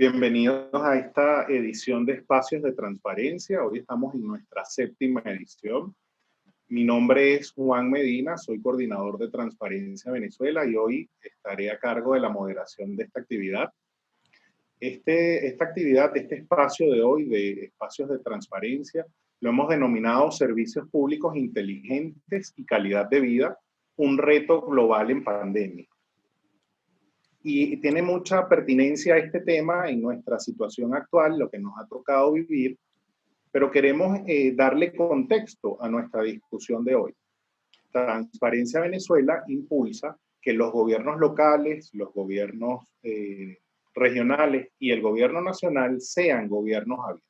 Bienvenidos a esta edición de Espacios de Transparencia. Hoy estamos en nuestra séptima edición. Mi nombre es Juan Medina, soy coordinador de Transparencia Venezuela y hoy estaré a cargo de la moderación de esta actividad. Esta actividad, este espacio de hoy de Espacios de Transparencia, lo hemos denominado Servicios Públicos Inteligentes y Calidad de Vida, un reto global en pandemia. Y tiene mucha pertinencia este tema en nuestra situación actual, lo que nos ha tocado vivir, pero queremos darle contexto a nuestra discusión de hoy. Transparencia Venezuela impulsa que los gobiernos locales, los gobiernos regionales y el gobierno nacional sean gobiernos abiertos.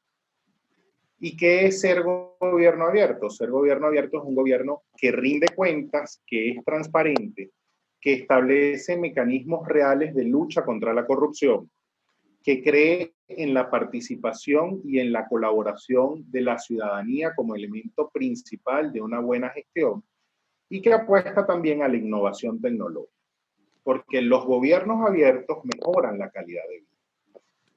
¿Y qué es ser gobierno abierto? Ser gobierno abierto es un gobierno que rinde cuentas, que es transparente, que establece mecanismos reales de lucha contra la corrupción, que cree en la participación y en la colaboración de la ciudadanía como elemento principal de una buena gestión y que apuesta también a la innovación tecnológica, porque los gobiernos abiertos mejoran la calidad de vida.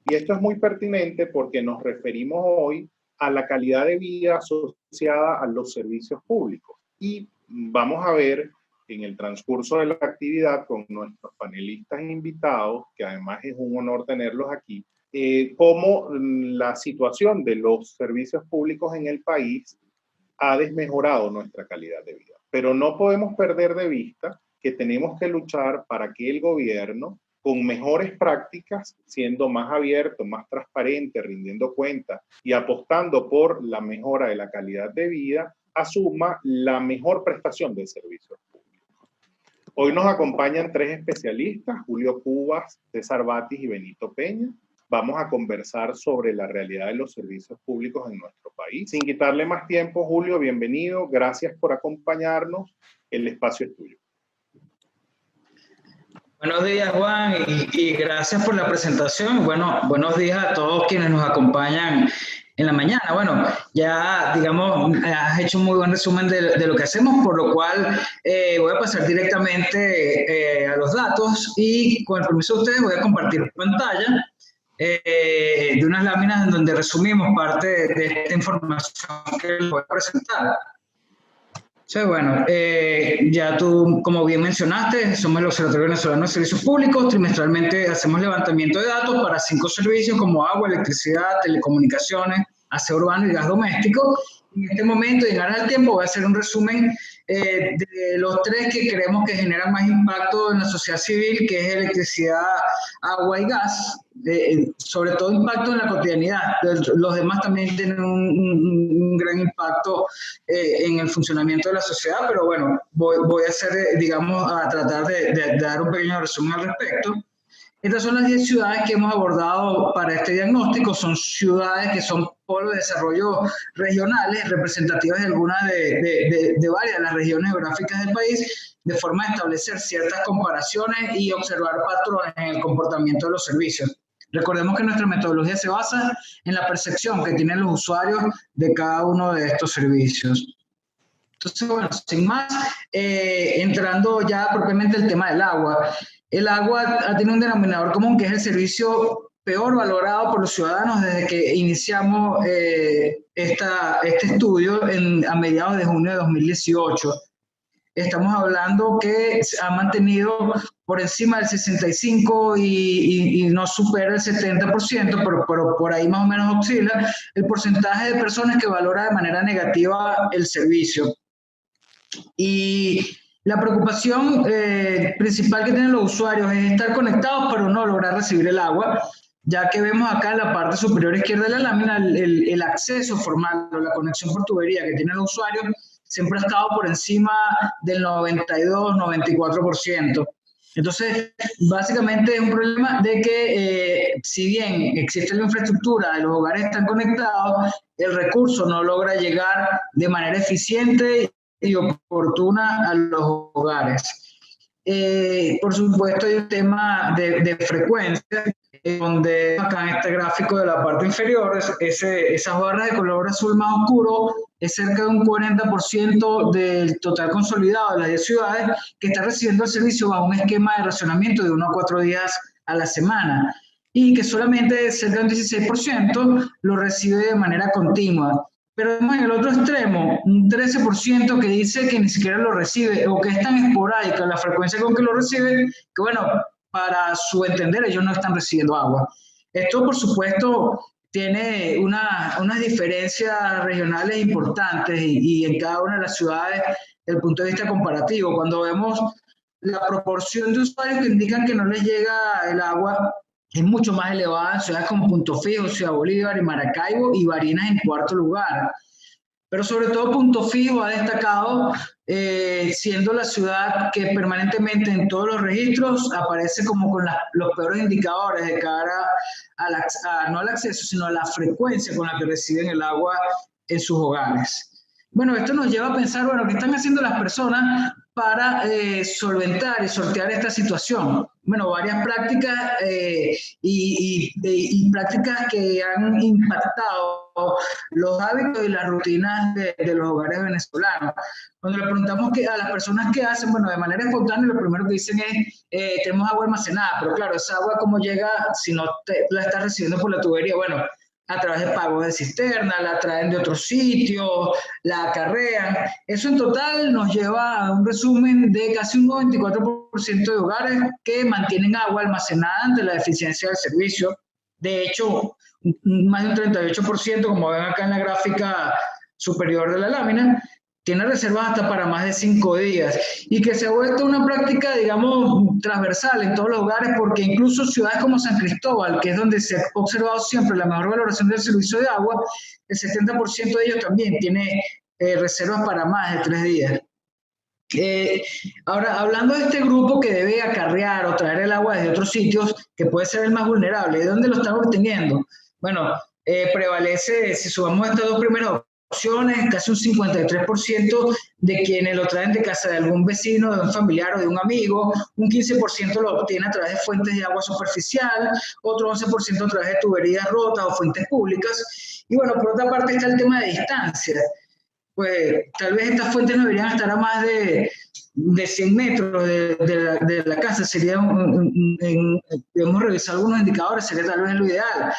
Y esto es muy pertinente porque nos referimos hoy a la calidad de vida asociada a los servicios públicos. Y vamos a ver en el transcurso de la actividad con nuestros panelistas invitados, que además es un honor tenerlos aquí, cómo la situación de los servicios públicos en el país ha desmejorado nuestra calidad de vida. Pero no podemos perder de vista que tenemos que luchar para que el gobierno, con mejores prácticas, siendo más abierto, más transparente, rindiendo cuentas y apostando por la mejora de la calidad de vida, asuma la mejor prestación de servicios públicos. Hoy nos acompañan tres especialistas, Julio Cubas, César Batis y Benito Peña. Vamos a conversar sobre la realidad de los servicios públicos en nuestro país. Sin quitarle más tiempo, Julio, bienvenido. Gracias por acompañarnos. El espacio es tuyo. Buenos días, Juan, y gracias por la presentación. Bueno, buenos días a todos quienes nos acompañan en la mañana. Bueno, ya, digamos, has hecho un muy buen resumen de lo que hacemos, por lo cual voy a pasar directamente a los datos y, con el permiso de ustedes, voy a compartir pantalla de unas láminas en donde resumimos parte de esta información que les voy a presentar. Sí, bueno, ya tú, como bien mencionaste, somos el Observatorio Venezolano de Servicios Públicos. Trimestralmente hacemos levantamiento de datos para 5 servicios como agua, electricidad, telecomunicaciones, aseo urbano y gas doméstico. En este momento, llegar al tiempo, voy a hacer un resumen de los 3 que creemos que generan más impacto en la sociedad civil, que es electricidad, agua y gas, sobre todo impacto en la cotidianidad. Los demás también tienen un gran impacto en el funcionamiento de la sociedad, pero bueno, voy a hacer, digamos, a tratar de dar un pequeño resumen al respecto. Estas son las 10 ciudades que hemos abordado para este diagnóstico. Son ciudades que son polos de desarrollo regionales, representativas de algunas de varias de las regiones geográficas del país, de forma de establecer ciertas comparaciones y observar patrones en el comportamiento de los servicios. Recordemos que nuestra metodología se basa en la percepción que tienen los usuarios de cada uno de estos servicios. Entonces, bueno, sin más, entrando ya propiamente el tema del agua. El agua tiene un denominador común que es el servicio peor valorado por los ciudadanos desde que iniciamos este estudio a mediados de junio de 2018. Estamos hablando que se ha mantenido por encima del 65% y no supera el 70%, pero por ahí más o menos oscila el porcentaje de personas que valora de manera negativa el servicio. Y la preocupación principal que tienen los usuarios es estar conectados pero no lograr recibir el agua, ya que vemos acá en la parte superior izquierda de la lámina el acceso formal o la conexión por tubería que tienen los usuarios siempre ha estado por encima del 92-94%. Entonces, básicamente es un problema de que si bien existe la infraestructura, los hogares están conectados, el recurso no logra llegar de manera eficiente y oportuna a los hogares. Por supuesto, hay un tema de frecuencia, donde acá en este gráfico de la parte inferior, esas barras de color azul más oscuro, es cerca de un 40% del total consolidado de las 10 ciudades que está recibiendo el servicio bajo un esquema de racionamiento de 1 a 4 días a la semana. y que solamente cerca del 16% lo recibe de manera continua. Pero en el otro extremo, un 13% que dice que ni siquiera lo recibe o que es tan esporádica la frecuencia con que lo recibe, que bueno, para su entender ellos no están recibiendo agua. Esto, por supuesto, tiene unas diferencias regionales importantes y en cada una de las ciudades desde el punto de vista comparativo. Cuando vemos la proporción de usuarios que indican que no les llega el agua, es mucho más elevada en ciudades como Punto Fijo, Ciudad Bolívar y Maracaibo, y Barinas en cuarto lugar. Pero sobre todo Punto Fijo ha destacado, siendo la ciudad que permanentemente en todos los registros aparece como con los peores indicadores de cara no al acceso, sino a la frecuencia con la que reciben el agua en sus hogares. Bueno, esto nos lleva a pensar, bueno, ¿qué están haciendo las personas para solventar y sortear esta situación? Bueno, varias prácticas y prácticas que han impactado los hábitos y las rutinas de los hogares venezolanos. Cuando le preguntamos a las personas qué hacen, bueno, de manera espontánea lo primero que dicen es tenemos agua almacenada, pero claro, esa agua cómo llega si no la estás recibiendo por la tubería, bueno, a través de pagos de cisterna, la traen de otros sitios, la acarrean. Eso en total nos lleva a un resumen de casi un 94% de hogares que mantienen agua almacenada ante la deficiencia del servicio. De hecho, más de un 38%, como ven acá en la gráfica superior de la lámina, tiene reservas hasta para más de 5 días y que se ha vuelto una práctica, digamos, transversal en todos los hogares, porque incluso ciudades como San Cristóbal, que es donde se ha observado siempre la mejor valoración del servicio de agua, el 70% de ellos también tiene reservas para más de 3 días. Ahora, hablando de este grupo que debe acarrear o traer el agua desde otros sitios, que puede ser el más vulnerable, ¿de dónde lo están obteniendo? Bueno, prevalece, si sumamos estas dos primeras opciones, casi un 53% de quienes lo traen de casa de algún vecino, de un familiar o de un amigo, un 15% lo obtiene a través de fuentes de agua superficial, otro 11% a través de tuberías rotas o fuentes públicas. Y bueno, por otra parte está el tema de distancia. Pues tal vez estas fuentes no deberían estar a más de 100 metros de la casa. Sería, debemos revisar algunos indicadores, sería tal vez lo ideal.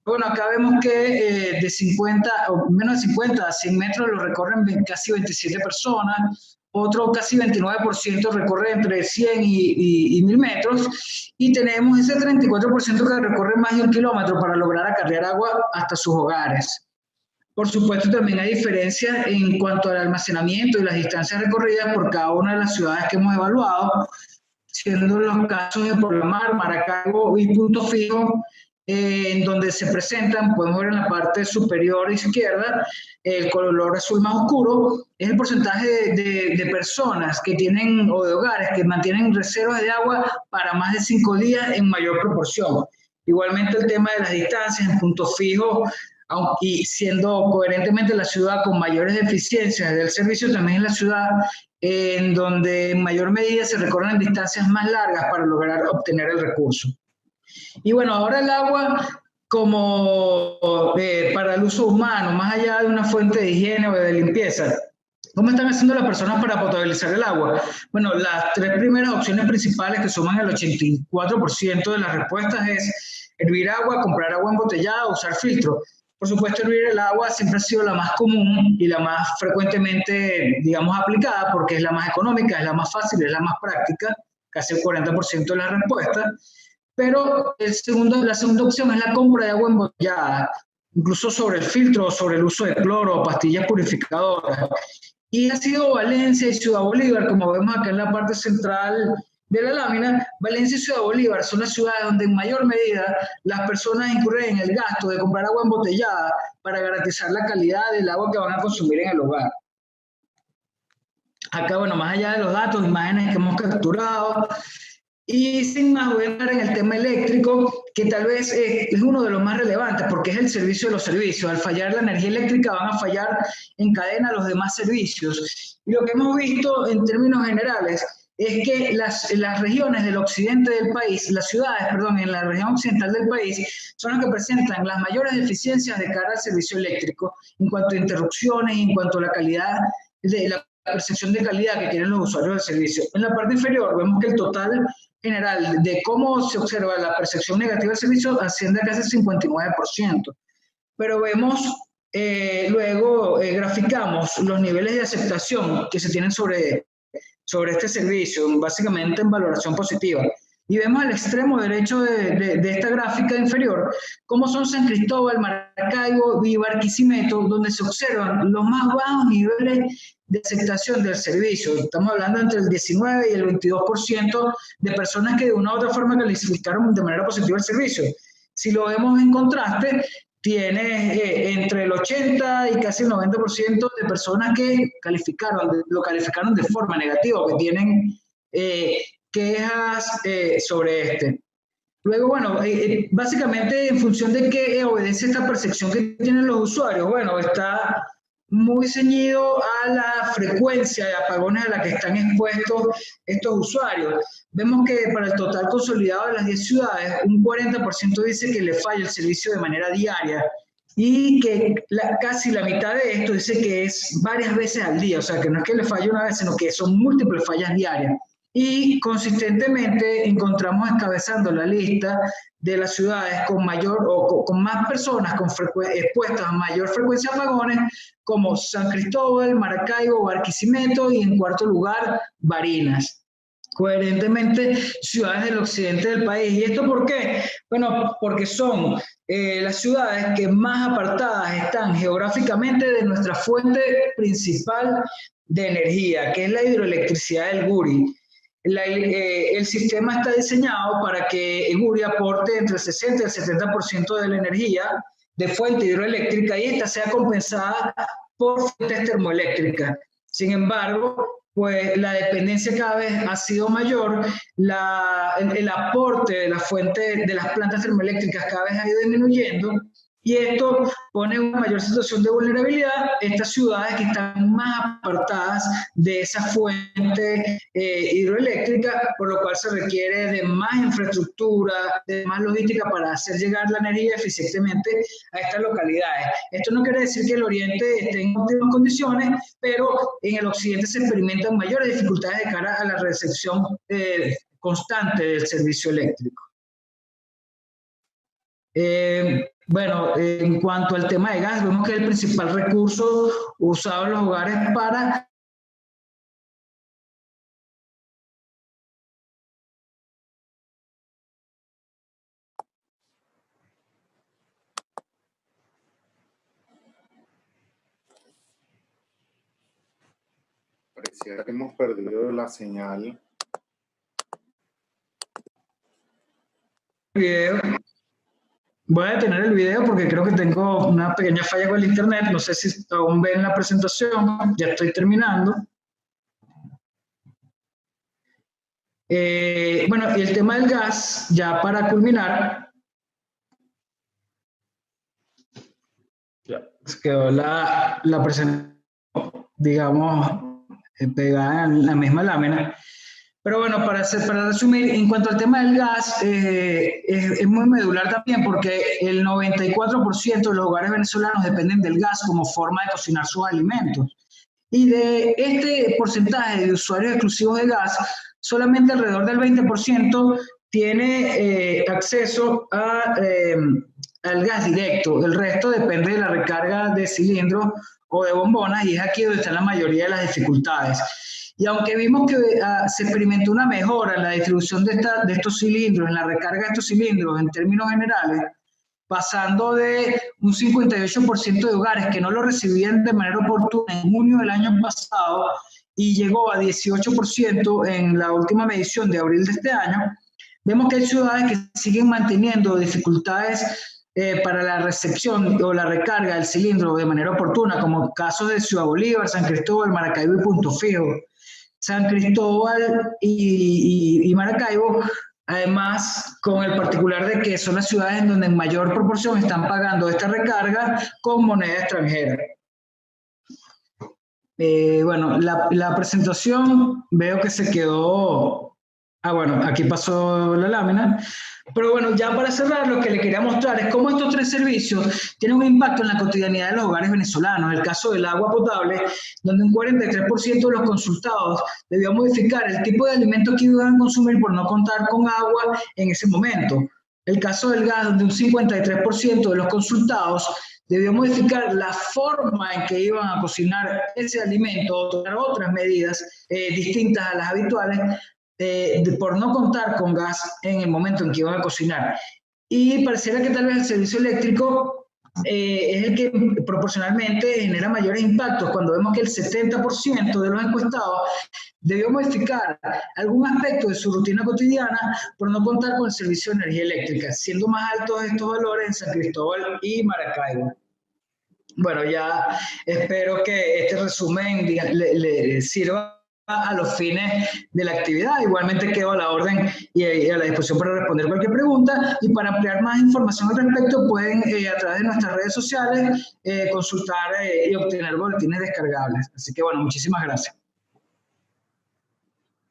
Bueno, acá vemos que de 50 o menos de 50 a 100 metros lo recorren casi 27 personas, otro casi 29% recorre entre 100 y 1000 metros, y tenemos ese 34% que recorre más de 1 kilómetro para lograr acarrear agua hasta sus hogares. Por supuesto, también hay diferencias en cuanto al almacenamiento y las distancias recorridas por cada una de las ciudades que hemos evaluado, siendo los casos de Porlamar, Maracaibo y Punto Fijo, en donde se presentan, podemos ver en la parte superior izquierda, el color azul más oscuro, es el porcentaje de personas que tienen, o de hogares que mantienen reservas de agua para más de 5 días en mayor proporción. Igualmente el tema de las distancias en Punto Fijo, y siendo coherentemente la ciudad con mayores deficiencias del servicio, también es la ciudad en donde en mayor medida se recorren distancias más largas para lograr obtener el recurso. Y bueno, ahora el agua como para el uso humano, más allá de una fuente de higiene o de limpieza. ¿Cómo están haciendo las personas para potabilizar el agua? Bueno, las 3 primeras opciones principales, que suman el 84% de las respuestas, es hervir agua, comprar agua embotellada, usar filtro. Por supuesto, hervir el agua siempre ha sido la más común y la más frecuentemente, digamos, aplicada, porque es la más económica, es la más fácil, es la más práctica, casi el 40% de las respuestas. Pero la segunda opción es la compra de agua embotellada, incluso sobre el filtro, sobre el uso de cloro o pastillas purificadoras. Y ha sido Valencia y Ciudad Bolívar, como vemos acá en la parte central de la lámina. Valencia y Ciudad Bolívar son las ciudades donde en mayor medida las personas incurren en el gasto de comprar agua embotellada para garantizar la calidad del agua que van a consumir en el hogar. Acá, bueno, más allá de los datos, imágenes que hemos capturado. Y sin más, voy a entrar en el tema eléctrico, que tal vez es uno de los más relevantes, porque es el servicio de los servicios. Al fallar la energía eléctrica van a fallar en cadena los demás servicios. Y lo que hemos visto en términos generales es que las regiones del occidente del país, las ciudades, perdón, en la región occidental del país, son las que presentan las mayores deficiencias de cara al servicio eléctrico, en cuanto a interrupciones, en cuanto a la calidad de la percepción de calidad que tienen los usuarios del servicio. En la parte inferior vemos que el total general de cómo se observa la percepción negativa del servicio asciende a casi 59%. Pero vemos, luego graficamos los niveles de aceptación que se tienen sobre este servicio, básicamente en valoración positiva. Y vemos al extremo derecho de esta gráfica inferior cómo son San Cristóbal, Maracaibo y Barquisimeto, donde se observan los más bajos niveles de aceptación del servicio. Estamos hablando entre el 19 y el 22% de personas que de una u otra forma calificaron de manera positiva el servicio. Si lo vemos en contraste, tiene entre el 80 y casi el 90% de personas que lo calificaron de forma negativa, que tienen quejas sobre este. Luego, bueno, básicamente en función de qué obedece esta percepción que tienen los usuarios, bueno, está muy ceñido a la frecuencia de apagones a la que están expuestos estos usuarios. Vemos que para el total consolidado de las 10 ciudades, un 40% dice que le falla el servicio de manera diaria y que casi la mitad de esto dice que es varias veces al día, o sea, que no es que le falle una vez, sino que son múltiples fallas diarias. Y consistentemente encontramos encabezando la lista de las ciudades con mayor o con más personas expuestas a mayor frecuencia de apagones, como San Cristóbal, Maracaibo, Barquisimeto y en cuarto lugar, Barinas. Coherentemente, ciudades del occidente del país. ¿Y esto por qué? Bueno, porque son las ciudades que más apartadas están geográficamente de nuestra fuente principal de energía, que es la hidroelectricidad del Guri. El sistema está diseñado para que el Guri aporte entre el 60 y el 70% de la energía de fuente hidroeléctrica y esta sea compensada por fuentes termoeléctricas. Sin embargo, pues la dependencia cada vez ha sido mayor, el aporte de la fuente de las plantas termoeléctricas cada vez ha ido disminuyendo y esto pone una mayor situación de vulnerabilidad estas ciudades que están más apartadas de esa fuente hidroeléctrica, por lo cual se requiere de más infraestructura, de más logística para hacer llegar la energía eficientemente a estas localidades. Esto no quiere decir que el oriente esté en óptimas condiciones, pero en el occidente se experimentan mayores dificultades de cara a la recepción constante del servicio eléctrico. Bueno, en cuanto al tema de gas, vemos que es el principal recurso usado en los hogares para Pareciera que hemos perdido la señal. video. Voy a detener el video porque creo que tengo una pequeña falla con el internet. No sé si aún ven la presentación. Ya estoy terminando. Bueno, y el tema del gas, ya para culminar. Ya quedó la presentación, digamos, pegada en la misma lámina. Pero bueno, para resumir, en cuanto al tema del gas, es muy medular también porque el 94% de los hogares venezolanos dependen del gas como forma de cocinar sus alimentos. Y de este porcentaje de usuarios exclusivos de gas, solamente alrededor del 20% tiene acceso al gas directo. El resto depende de la recarga de cilindros o de bombonas y es aquí donde están la mayoría de las dificultades. Y aunque vimos que se experimentó una mejora en la distribución de estos cilindros, en la recarga de estos cilindros en términos generales, pasando de un 58% de hogares que no lo recibían de manera oportuna en junio del año pasado y llegó a 18% en la última medición de abril de este año, vemos que hay ciudades que siguen manteniendo dificultades para la recepción o la recarga del cilindro de manera oportuna, como casos de Ciudad Bolívar, San Cristóbal, Maracaibo y Punto Fijo. San Cristóbal y Maracaibo, además, con el particular de que son las ciudades en donde en mayor proporción están pagando esta recarga con moneda extranjera. Bueno, la presentación veo que se quedó... bueno, aquí pasó la lámina. Pero bueno, ya para cerrar, lo que le quería mostrar es cómo estos tres servicios tienen un impacto en la cotidianidad de los hogares venezolanos. En el caso del agua potable, donde un 43% de los consultados debió modificar el tipo de alimentos que iban a consumir por no contar con agua en ese momento. El caso del gas, donde un 53% de los consultados debió modificar la forma en que iban a cocinar ese alimento o tomar otras medidas distintas a las habituales por no contar con gas en el momento en que iban a cocinar. Y pareciera que tal vez el servicio eléctrico es el que proporcionalmente genera mayores impactos cuando vemos que el 70% de los encuestados debió modificar algún aspecto de su rutina cotidiana por no contar con el servicio de energía eléctrica, siendo más altos estos valores en San Cristóbal y Maracaibo. Bueno, ya espero que este resumen le sirva a los fines de la actividad. Igualmente quedo a la orden y a la disposición para responder cualquier pregunta, y para ampliar más información al respecto pueden a través de nuestras redes sociales consultar y obtener boletines descargables. Así que bueno, muchísimas gracias.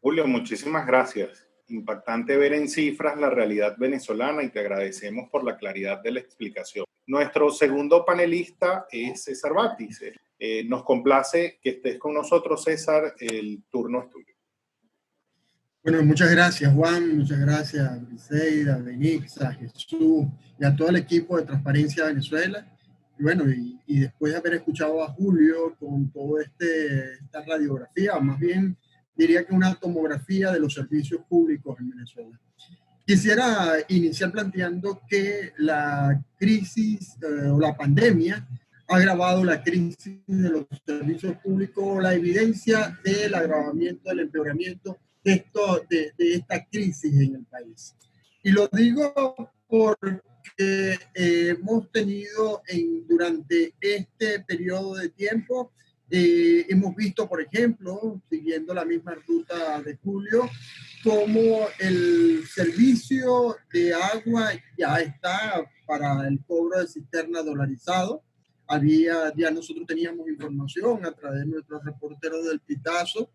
Julio, muchísimas gracias. Impactante ver en cifras la realidad venezolana y te agradecemos por la claridad de la explicación. Nuestro segundo panelista es César Batis. Nos complace que estés con nosotros, César. El turno es tuyo. Bueno, muchas gracias, Juan. Muchas gracias a Briseida, a Benix, a Jesús y a todo el equipo de Transparencia Venezuela. Y bueno, y después de haber escuchado a Julio con toda esta radiografía, más bien diría que una tomografía de los servicios públicos en Venezuela. Quisiera iniciar planteando que la crisis o la pandemia ha agravado la crisis de los servicios públicos, la evidencia del agravamiento, del empeoramiento de esta crisis en el país. Y lo digo porque hemos tenido durante este periodo de tiempo, hemos visto, por ejemplo, siguiendo la misma ruta de Julio, como el servicio de agua ya está para el cobro de cisterna dolarizado. Ya nosotros teníamos información a través de nuestros reporteros del Pitazo,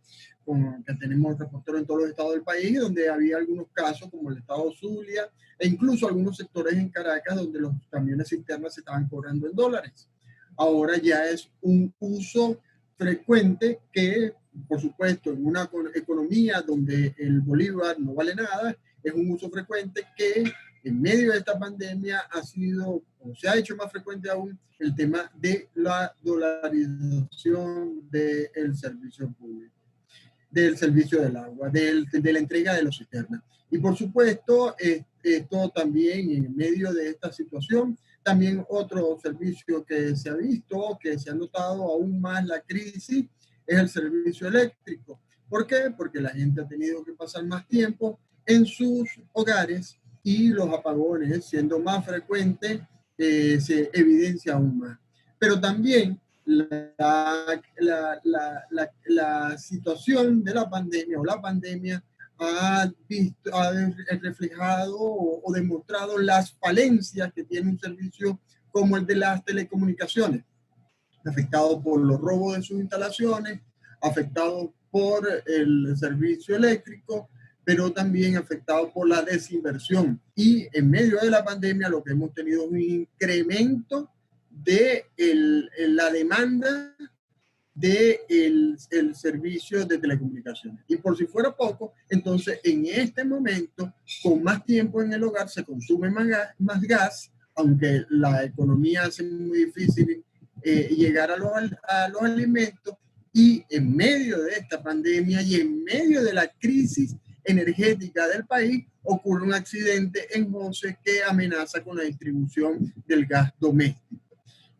que tenemos reporteros en todos los estados del país, donde había algunos casos como el estado Zulia e incluso algunos sectores en Caracas donde los camiones cisternas se estaban cobrando en dólares. Ahora ya es un uso frecuente que, por supuesto, en una economía donde el bolívar no vale nada, es un uso frecuente que en medio de esta pandemia ha sido, o se ha hecho más frecuente aún, el tema de la dolarización del servicio público, del servicio del agua, de la entrega de los cisternas. Y por supuesto, esto también en medio de esta situación, también otro servicio que se ha visto, que se ha notado aún más la crisis, es el servicio eléctrico. ¿Por qué? Porque la gente ha tenido que pasar más tiempo en sus hogares y los apagones, siendo más frecuentes, se evidencia aún más. Pero también la situación de la pandemia o la pandemia ha reflejado o demostrado las falencias que tiene un servicio como el de las telecomunicaciones, afectado por los robos de sus instalaciones, afectado por el servicio eléctrico, pero también afectado por la desinversión. Y en medio de la pandemia lo que hemos tenido es un incremento de la demanda del servicio de telecomunicaciones. Y por si fuera poco, entonces en este momento, con más tiempo en el hogar, se consume más gas, aunque la economía hace muy difícil llegar a los alimentos, y en medio de esta pandemia y en medio de la crisis energética del país, ocurre un accidente en José que amenaza con la distribución del gas doméstico.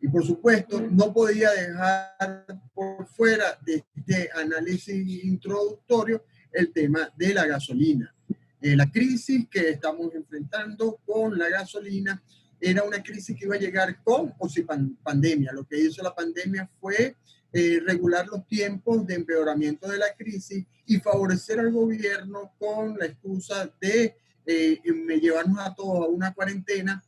Y por supuesto, no podía dejar por fuera de este análisis introductorio el tema de la gasolina. La crisis que estamos enfrentando con la gasolina era una crisis que iba a llegar con o sin pandemia. Lo que hizo la pandemia fue regular los tiempos de empeoramiento de la crisis y favorecer al gobierno con la excusa de llevarnos a todos a una cuarentena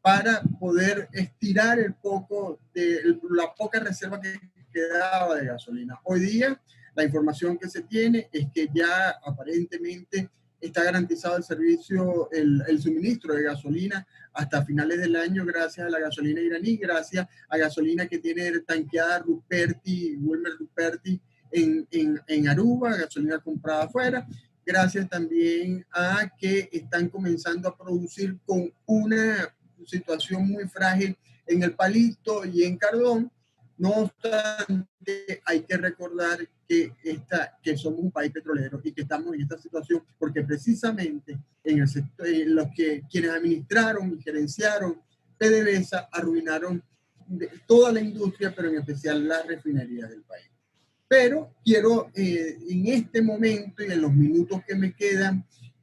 para poder estirar la poca reserva que quedaba de gasolina. Hoy día, la información que se tiene es que ya aparentemente está garantizado el servicio, el suministro de gasolina hasta finales del año gracias a la gasolina iraní, gracias a gasolina que tiene tanqueada Wilmer Ruperti en Aruba, gasolina comprada afuera, gracias también a que están comenzando a producir con una situación muy frágil en El Palito y en Cardón. No obstante, hay que recordar que somos un país petrolero y que estamos en esta situación porque precisamente en el sector, quienes administraron y gerenciaron PDVSA arruinaron toda la industria, pero en especial las refinerías del país. Pero quiero en este momento y en los minutos que me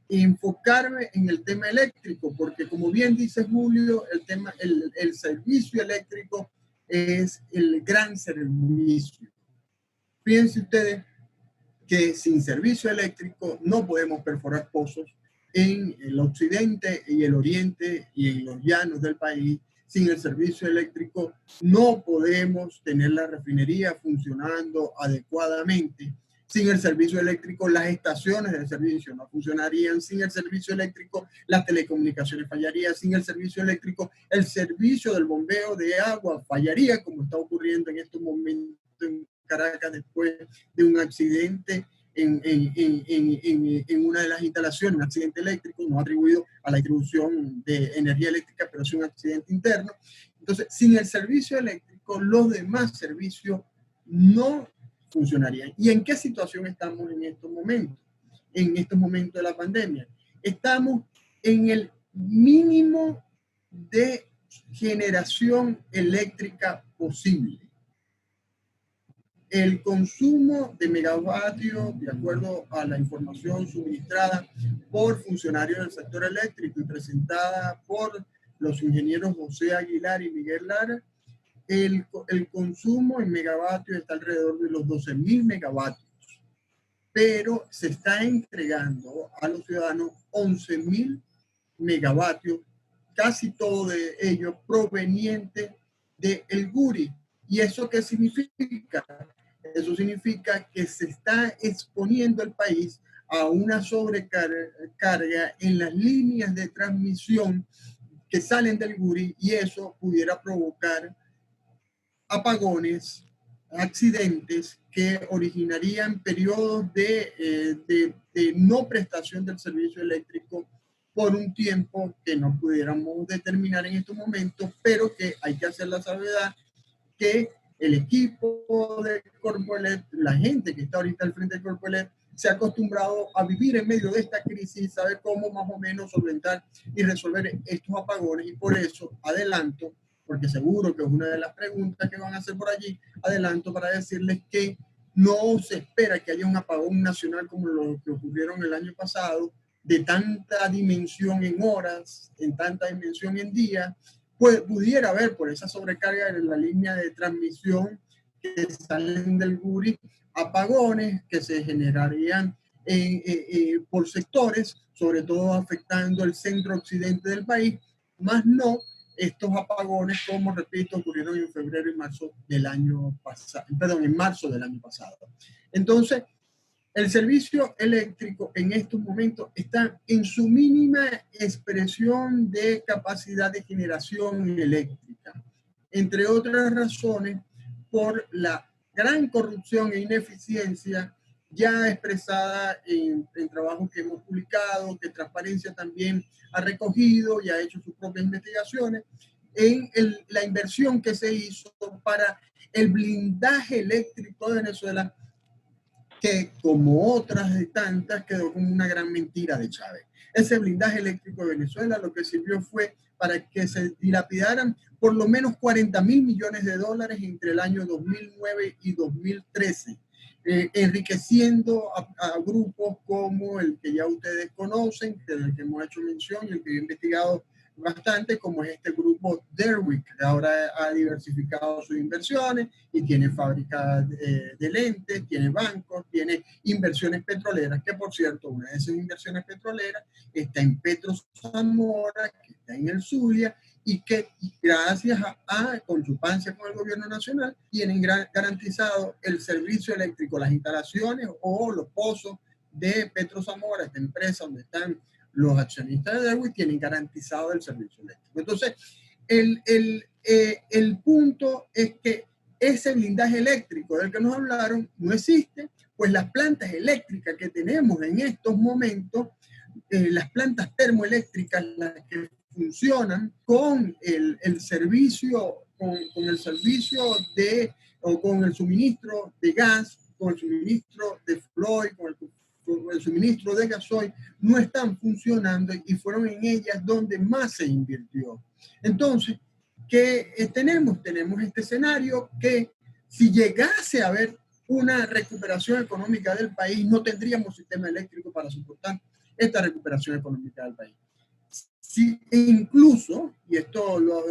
enfocarme en el tema eléctrico, porque como bien dice Julio, el servicio eléctrico es el gran servicio. Fíjense ustedes que sin servicio eléctrico no podemos perforar pozos en el occidente y el oriente y en los llanos del país. Sin el servicio eléctrico no podemos tener la refinería funcionando adecuadamente. Sin el servicio eléctrico, las estaciones de servicio no funcionarían. Sin el servicio eléctrico, las telecomunicaciones fallarían. Sin el servicio eléctrico, el servicio del bombeo de agua fallaría, como está ocurriendo en estos momentos en Caracas después de un accidente en una de las instalaciones, un accidente eléctrico no atribuido a la distribución de energía eléctrica, pero sí un accidente interno. Entonces, sin el servicio eléctrico, los demás servicios no funcionarían. ¿Y en qué situación estamos en estos momentos? En estos momentos de la pandemia. Estamos en el mínimo de generación eléctrica posible. El consumo de megavatios, de acuerdo a la información suministrada por funcionarios del sector eléctrico y presentada por los ingenieros José Aguilar y Miguel Lara, el consumo en megavatios está alrededor de los 12.000 megavatios, pero se está entregando a los ciudadanos 11.000 megavatios, casi todo de ello proveniente del Guri. ¿Y eso qué significa? Eso significa que se está exponiendo el país a una sobrecarga en las líneas de transmisión que salen del Guri, y eso pudiera provocar apagones, accidentes que originarían periodos de no prestación del servicio eléctrico por un tiempo que no pudiéramos determinar en estos momentos, pero que hay que hacer la salvedad que el equipo de Corpoelec, la gente que está ahorita al frente de Corpoelec, se ha acostumbrado a vivir en medio de esta crisis, sabe cómo más o menos solventar y resolver estos apagones, y por eso adelanto, porque seguro que es una de las preguntas que van a hacer por allí, adelanto para decirles que no se espera que haya un apagón nacional como lo que ocurrieron el año pasado, de tanta dimensión en horas, en tanta dimensión en días. Pues pudiera haber por esa sobrecarga en la línea de transmisión que salen del Guri, apagones que se generarían por sectores, sobre todo afectando el centro-occidente del país, más no estos apagones, como repito, ocurrieron en febrero y marzo del año pasado, perdón, en marzo del año pasado. Entonces, el servicio eléctrico en estos momentos está en su mínima expresión de capacidad de generación eléctrica, entre otras razones por la gran corrupción e ineficiencia ya expresada en trabajos que hemos publicado, que Transparencia también ha recogido y ha hecho sus propias investigaciones, en la inversión que se hizo para el blindaje eléctrico de Venezuela, que como otras de tantas quedó como una gran mentira de Chávez. Ese blindaje eléctrico de Venezuela lo que sirvió fue para que se dilapidaran por lo menos 40.000 millones de dólares entre el año 2009 y 2013, enriqueciendo a grupos como el que ya ustedes conocen, del que hemos hecho mención y el que he investigado bastante, como es este grupo Derwick, que ahora ha diversificado sus inversiones y tiene fábricas de lentes, tiene bancos, tiene inversiones petroleras, que por cierto, una de esas inversiones petroleras está en Petro Zamora, que está en el Zulia, y que gracias a consultancia con el gobierno nacional tienen garantizado el servicio eléctrico, las instalaciones o los pozos de Petro Zamora, esta empresa donde están los accionistas de Derwent, tienen garantizado el servicio eléctrico. Entonces, el punto es que ese blindaje eléctrico del que nos hablaron no existe, pues las plantas eléctricas que tenemos en estos momentos, las plantas termoeléctricas, las que funcionan con el servicio, con el servicio de, o con el suministro de gas, con el suministro de fluor, con el suministro de gasoil, no están funcionando y fueron en ellas donde más se invirtió. Entonces, ¿qué tenemos? Tenemos este escenario que si llegase a haber una recuperación económica del país, no tendríamos sistema eléctrico para soportar esta recuperación económica del país. Si incluso, y esto lo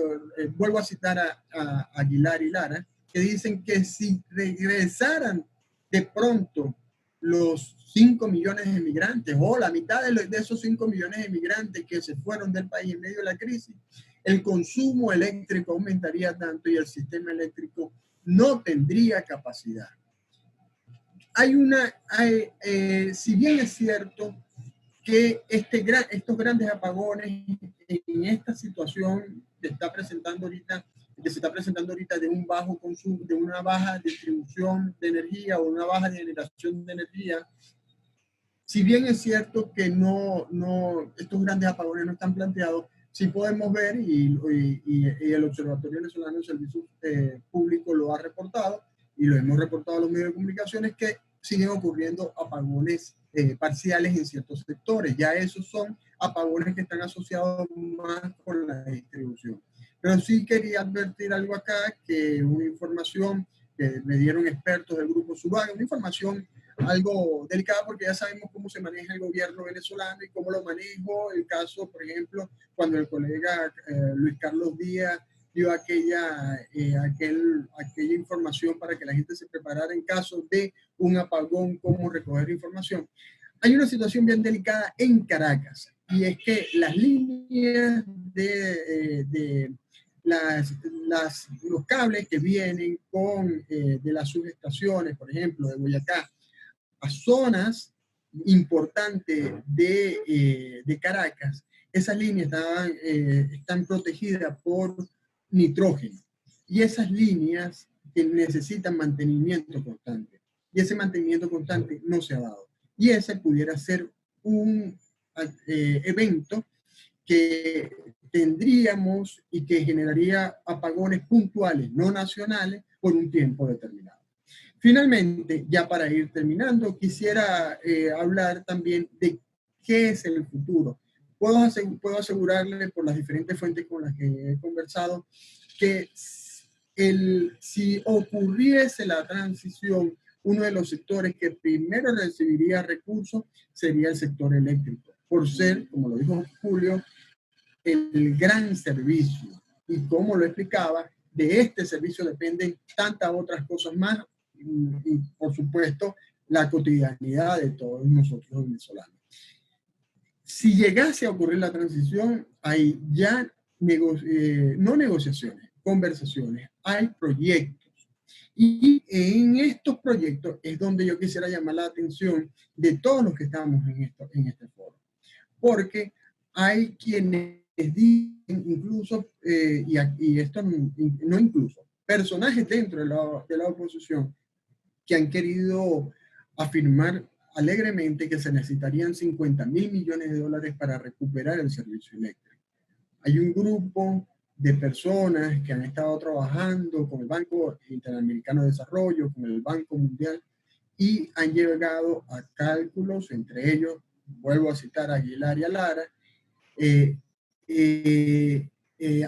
vuelvo a citar a Aguilar y Lara, que dicen que si regresaran de pronto los 5 millones de migrantes o la mitad de esos 5 millones de migrantes que se fueron del país en medio de la crisis, el consumo eléctrico aumentaría tanto y el sistema eléctrico no tendría capacidad. Si bien es cierto que estos grandes apagones en esta situación que se está presentando ahorita de un bajo consumo, de una baja distribución de energía o una baja generación de energía, si bien es cierto que estos grandes apagones no están planteados, sí podemos ver, y el Observatorio Venezolano de Servicios Públicos lo ha reportado, y lo hemos reportado a los medios de comunicaciones, que siguen ocurriendo apagones parciales en ciertos sectores. Ya esos son apagones que están asociados más con la distribución. Pero sí quería advertir algo acá, que una información que me dieron expertos del Grupo Subaga, una información algo delicada porque ya sabemos cómo se maneja el gobierno venezolano y cómo lo manejo. El caso, por ejemplo, cuando el colega Luis Carlos Díaz dio aquella información para que la gente se preparara en caso de un apagón, cómo recoger información. Hay una situación bien delicada en Caracas, y es que las líneas los cables que vienen de las subestaciones, por ejemplo, de Boyacá, a zonas importantes de Caracas, esas líneas están protegidas por nitrógeno, y esas líneas que necesitan mantenimiento constante, y ese mantenimiento constante no se ha dado, y ese pudiera ser un evento que tendríamos y que generaría apagones puntuales, no nacionales, por un tiempo determinado. Finalmente, ya para ir terminando, quisiera hablar también de qué es el futuro. Puedo asegurarle por las diferentes fuentes con las que he conversado que si ocurriese la transición, uno de los sectores que primero recibiría recursos sería el sector eléctrico, por ser, como lo dijo Julio, el gran servicio. Y como lo explicaba, de este servicio dependen tantas otras cosas más, y por supuesto la cotidianidad de todos nosotros los venezolanos. Si llegase a ocurrir la transición, hay ya no negociaciones, conversaciones, hay proyectos. Y en estos proyectos es donde yo quisiera llamar la atención de todos los que estamos en este foro. Porque hay quienes dicen incluso, y esto no incluso, personajes dentro de la oposición que han querido afirmar alegremente que se necesitarían 50.000 millones de dólares para recuperar el servicio eléctrico. Hay un grupo de personas que han estado trabajando con el Banco Interamericano de Desarrollo, con el Banco Mundial, y han llegado a cálculos, entre ellos, vuelvo a citar a Aguilar y a Lara,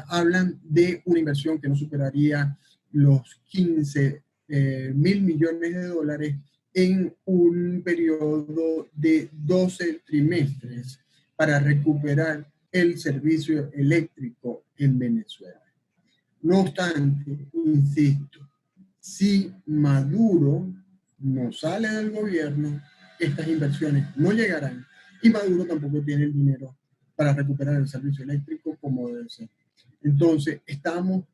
hablan de una inversión que no superaría los 15.000 millones de dólares en un periodo de 12 trimestres para recuperar el servicio eléctrico en Venezuela. No obstante, insisto, si Maduro no sale del gobierno, estas inversiones no llegarán, y Maduro tampoco tiene el dinero para recuperar el servicio eléctrico como debe ser. Entonces, estamos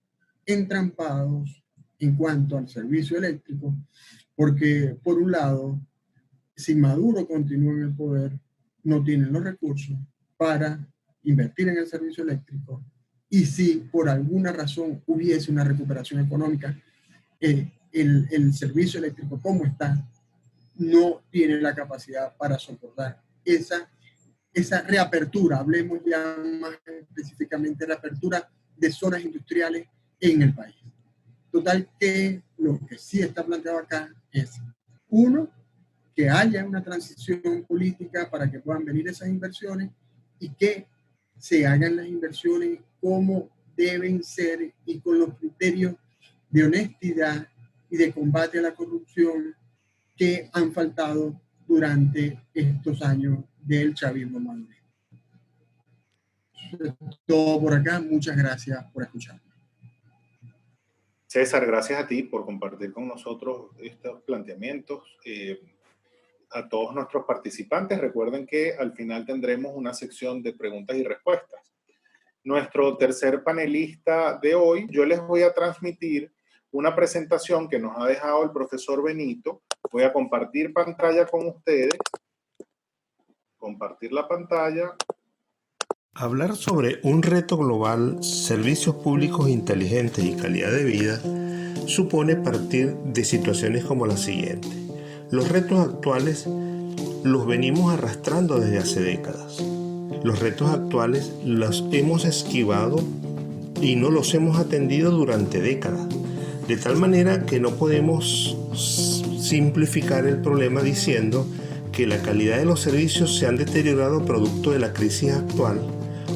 entrampados en cuanto al servicio eléctrico, porque por un lado si Maduro continúa en el poder, no tienen los recursos para invertir en el servicio eléctrico, y si por alguna razón hubiese una recuperación económica, el servicio eléctrico como está, no tiene la capacidad para soportar esa reapertura. Hablemos ya más específicamente de la apertura de zonas industriales en el país. Total que lo que sí está planteado acá es, uno, que haya una transición política para que puedan venir esas inversiones y que se hagan las inversiones como deben ser y con los criterios de honestidad y de combate a la corrupción que han faltado durante estos años del chavismo maduro. Todo por acá. Muchas gracias por escuchar. César, gracias a ti por compartir con nosotros estos planteamientos. A todos nuestros participantes, recuerden que al final tendremos una sección de preguntas y respuestas. Nuestro tercer panelista de hoy, yo les voy a transmitir una presentación que nos ha dejado el profesor Benito. Voy a compartir pantalla con ustedes. Compartir la pantalla. Hablar sobre un reto global, servicios públicos inteligentes y calidad de vida, supone partir de situaciones como la siguiente. Los retos actuales los venimos arrastrando desde hace décadas. Los retos actuales los hemos esquivado y no los hemos atendido durante décadas. De tal manera que no podemos simplificar el problema diciendo que la calidad de los servicios se han deteriorado producto de la crisis actual,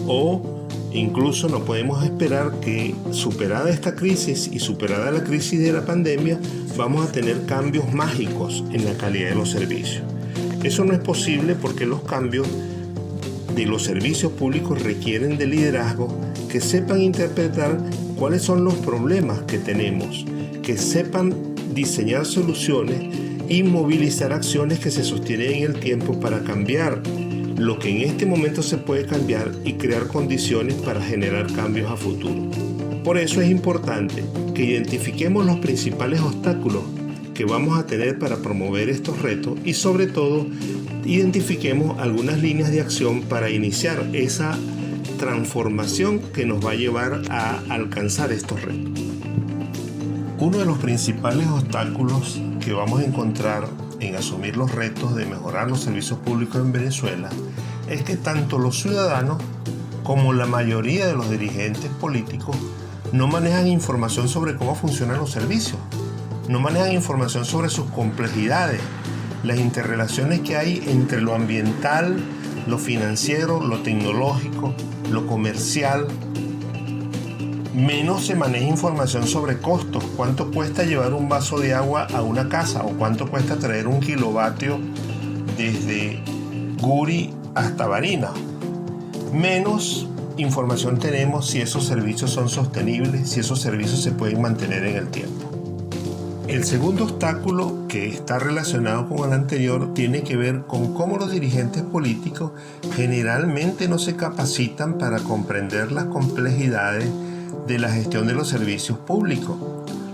o incluso no podemos esperar que, superada esta crisis y superada la crisis de la pandemia, vamos a tener cambios mágicos en la calidad de los servicios. Eso no es posible porque los cambios de los servicios públicos requieren de liderazgo que sepan interpretar cuáles son los problemas que tenemos, que sepan diseñar soluciones y movilizar acciones que se sostienen en el tiempo para cambiar lo que en este momento se puede cambiar y crear condiciones para generar cambios a futuro. Por eso es importante que identifiquemos los principales obstáculos que vamos a tener para promover estos retos y sobre todo identifiquemos algunas líneas de acción para iniciar esa transformación que nos va a llevar a alcanzar estos retos. Uno de los principales obstáculos que vamos a encontrar en asumir los retos de mejorar los servicios públicos en Venezuela es que tanto los ciudadanos como la mayoría de los dirigentes políticos no manejan información sobre cómo funcionan los servicios, no manejan información sobre sus complejidades, las interrelaciones que hay entre lo ambiental, lo financiero, lo tecnológico, lo comercial. Menos se maneja información sobre costos, cuánto cuesta llevar un vaso de agua a una casa o cuánto cuesta traer un kilovatio desde Guri hasta Barinas. Menos información tenemos si esos servicios son sostenibles, si esos servicios se pueden mantener en el tiempo. El segundo obstáculo, que está relacionado con el anterior, tiene que ver con cómo los dirigentes políticos generalmente no se capacitan para comprender las complejidades de la gestión de los servicios públicos.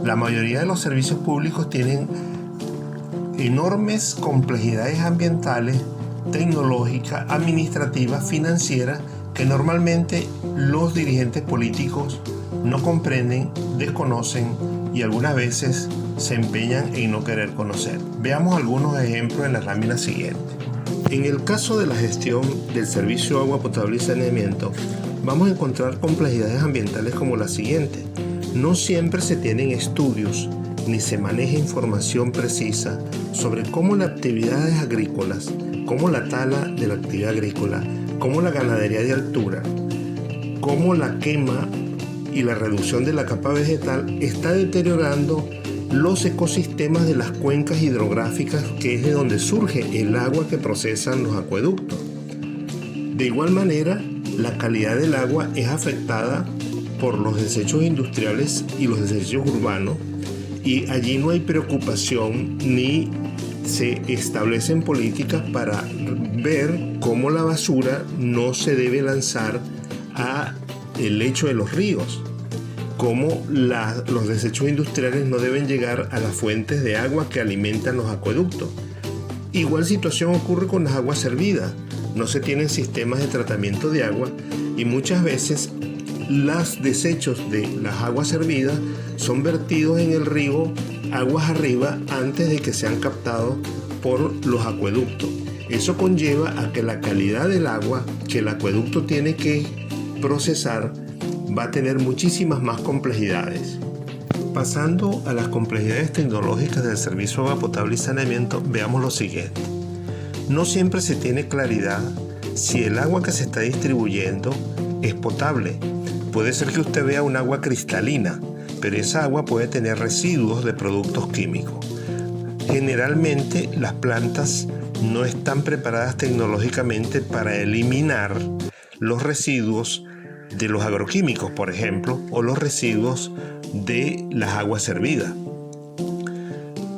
La mayoría de los servicios públicos tienen enormes complejidades ambientales, tecnológicas, administrativas, financieras, que normalmente los dirigentes políticos no comprenden, desconocen y algunas veces se empeñan en no querer conocer. Veamos algunos ejemplos en las láminas siguientes. En el caso de la gestión del servicio de agua potable y saneamiento, vamos a encontrar complejidades ambientales como la siguiente. No siempre se tienen estudios ni se maneja información precisa sobre cómo las actividades agrícolas, como la tala de la actividad agrícola, como la ganadería de altura, como la quema y la reducción de la capa vegetal está deteriorando los ecosistemas de las cuencas hidrográficas, que es de donde surge el agua que procesan los acueductos. De igual manera, la calidad del agua es afectada por los desechos industriales y los desechos urbanos, y allí no hay preocupación ni se establecen políticas para ver cómo la basura no se debe lanzar a el lecho de los ríos, cómo los desechos industriales no deben llegar a las fuentes de agua que alimentan los acueductos. Igual situación ocurre con las aguas servidas. No se tienen sistemas de tratamiento de agua y muchas veces los desechos de las aguas servidas son vertidos en el río aguas arriba antes de que sean captados por los acueductos. Eso conlleva a que la calidad del agua que el acueducto tiene que procesar va a tener muchísimas más complejidades. Pasando a las complejidades tecnológicas del servicio de agua potable y saneamiento, veamos lo siguiente. No siempre se tiene claridad si el agua que se está distribuyendo es potable. Puede ser que usted vea un agua cristalina, pero esa agua puede tener residuos de productos químicos. Generalmente las plantas no están preparadas tecnológicamente para eliminar los residuos de los agroquímicos, por ejemplo, o los residuos de las aguas servidas.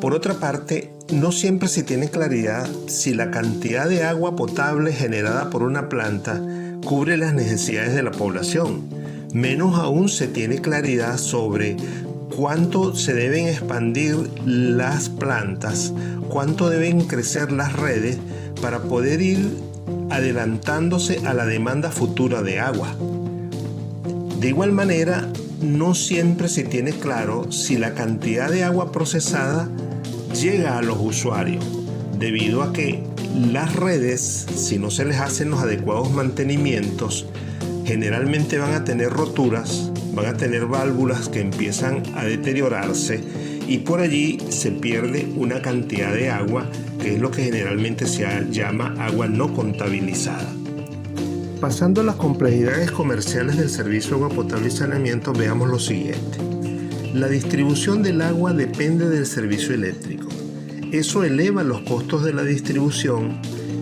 Por otra parte, no siempre se tiene claridad si la cantidad de agua potable generada por una planta cubre las necesidades de la población. Menos aún se tiene claridad sobre cuánto se deben expandir las plantas, cuánto deben crecer las redes para poder ir adelantándose a la demanda futura de agua. De igual manera, no siempre se tiene claro si la cantidad de agua procesada llega a los usuarios, debido a que las redes, si no se les hacen los adecuados mantenimientos, generalmente van a tener roturas, van a tener válvulas que empiezan a deteriorarse y por allí se pierde una cantidad de agua que es lo que generalmente se llama agua no contabilizada. Pasando a las complejidades comerciales del servicio de agua potable y saneamiento, veamos lo siguiente. La distribución del agua depende del servicio eléctrico. Eso eleva los costos de la distribución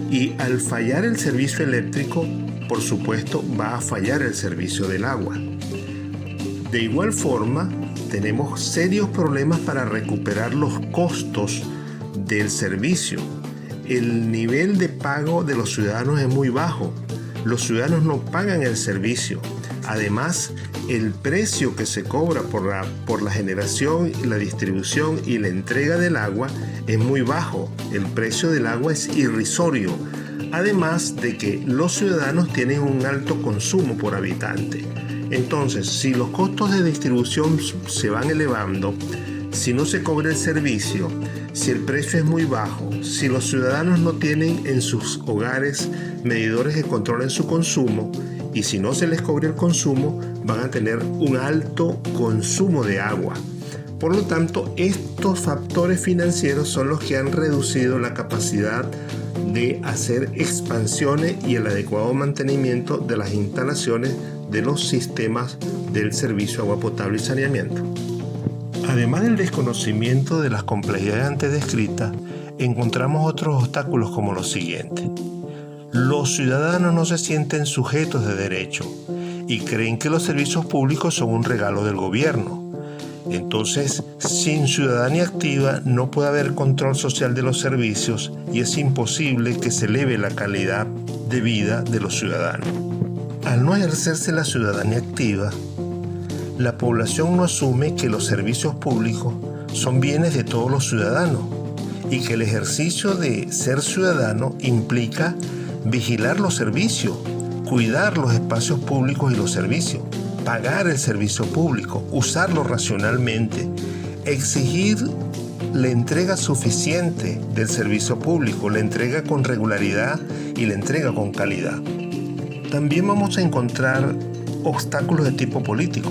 y al fallar el servicio eléctrico, por supuesto, va a fallar el servicio del agua. De igual forma, tenemos serios problemas para recuperar los costos del servicio. El nivel de pago de los ciudadanos es muy bajo. Los ciudadanos no pagan el servicio. Además, el precio que se cobra por la generación, la distribución y la entrega del agua es muy bajo. El precio del agua es irrisorio. Además de que los ciudadanos tienen un alto consumo por habitante. Entonces, si los costos de distribución se van elevando, si no se cobra el servicio, si el precio es muy bajo, si los ciudadanos no tienen en sus hogares medidores que controlen su consumo y si no se les cobra el consumo, van a tener un alto consumo de agua. Por lo tanto, estos factores financieros son los que han reducido la capacidad de hacer expansiones y el adecuado mantenimiento de las instalaciones de los sistemas del servicio de agua potable y saneamiento. Además del desconocimiento de las complejidades antes descritas, encontramos otros obstáculos como los siguientes. Los ciudadanos no se sienten sujetos de derecho y creen que los servicios públicos son un regalo del gobierno. Entonces, sin ciudadanía activa no puede haber control social de los servicios y es imposible que se eleve la calidad de vida de los ciudadanos. Al no ejercerse la ciudadanía activa, la población no asume que los servicios públicos son bienes de todos los ciudadanos y que el ejercicio de ser ciudadano implica vigilar los servicios, cuidar los espacios públicos y los servicios, pagar el servicio público, usarlo racionalmente, exigir la entrega suficiente del servicio público, la entrega con regularidad y la entrega con calidad. También vamos a encontrar obstáculos de tipo político.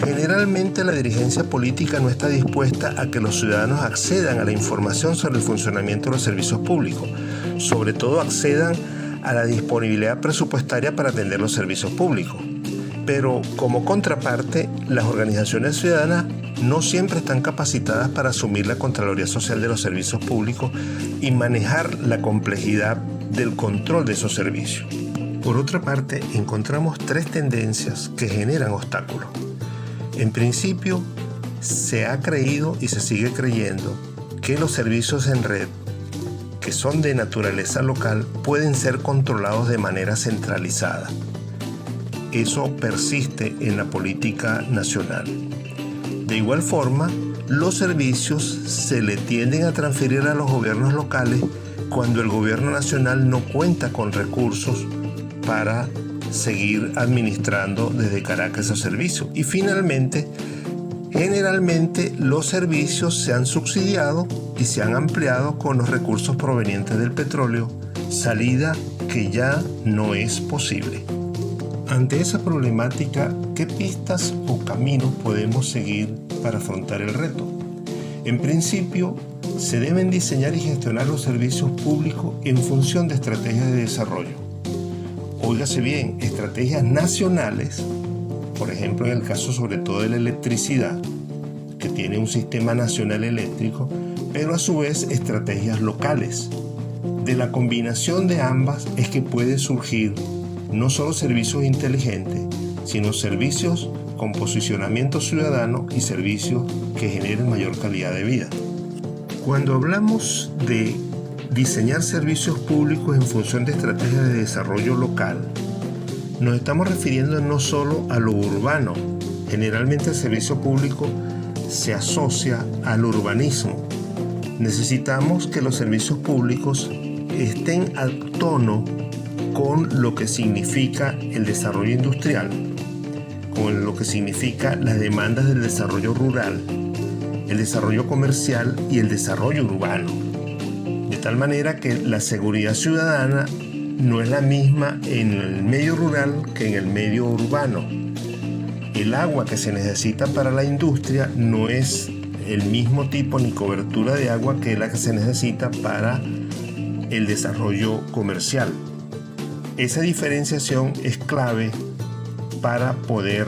Generalmente la dirigencia política no está dispuesta a que los ciudadanos accedan a la información sobre el funcionamiento de los servicios públicos, sobre todo accedan a la disponibilidad presupuestaria para atender los servicios públicos. Pero como contraparte, las organizaciones ciudadanas no siempre están capacitadas para asumir la Contraloría Social de los servicios públicos y manejar la complejidad del control de esos servicios. Por otra parte, encontramos tres tendencias que generan obstáculos. En principio, se ha creído y se sigue creyendo que los servicios en red, que son de naturaleza local, pueden ser controlados de manera centralizada. Eso persiste en la política nacional. De igual forma, los servicios se le tienden a transferir a los gobiernos locales cuando el gobierno nacional no cuenta con recursos para seguir administrando desde Caracas esos servicios. Y finalmente, generalmente los servicios se han subsidiado y se han ampliado con los recursos provenientes del petróleo, salida que ya no es posible. Ante esa problemática, ¿qué pistas o caminos podemos seguir para afrontar el reto? En principio, se deben diseñar y gestionar los servicios públicos en función de estrategias de desarrollo. Óigase bien, estrategias nacionales, por ejemplo en el caso sobre todo de la electricidad, que tiene un sistema nacional eléctrico, pero a su vez estrategias locales. De la combinación de ambas es que puede surgir no solo servicios inteligentes, sino servicios con posicionamiento ciudadano y servicios que generen mayor calidad de vida. Cuando hablamos de diseñar servicios públicos en función de estrategias de desarrollo local, nos estamos refiriendo no solo a lo urbano. Generalmente el servicio público se asocia al urbanismo. Necesitamos que los servicios públicos estén a tono con lo que significa el desarrollo industrial, con lo que significa las demandas del desarrollo rural, el desarrollo comercial y el desarrollo urbano. De tal manera que la seguridad ciudadana no es la misma en el medio rural que en el medio urbano. El agua que se necesita para la industria no es el mismo tipo ni cobertura de agua que la que se necesita para el desarrollo comercial. Esa diferenciación es clave para poder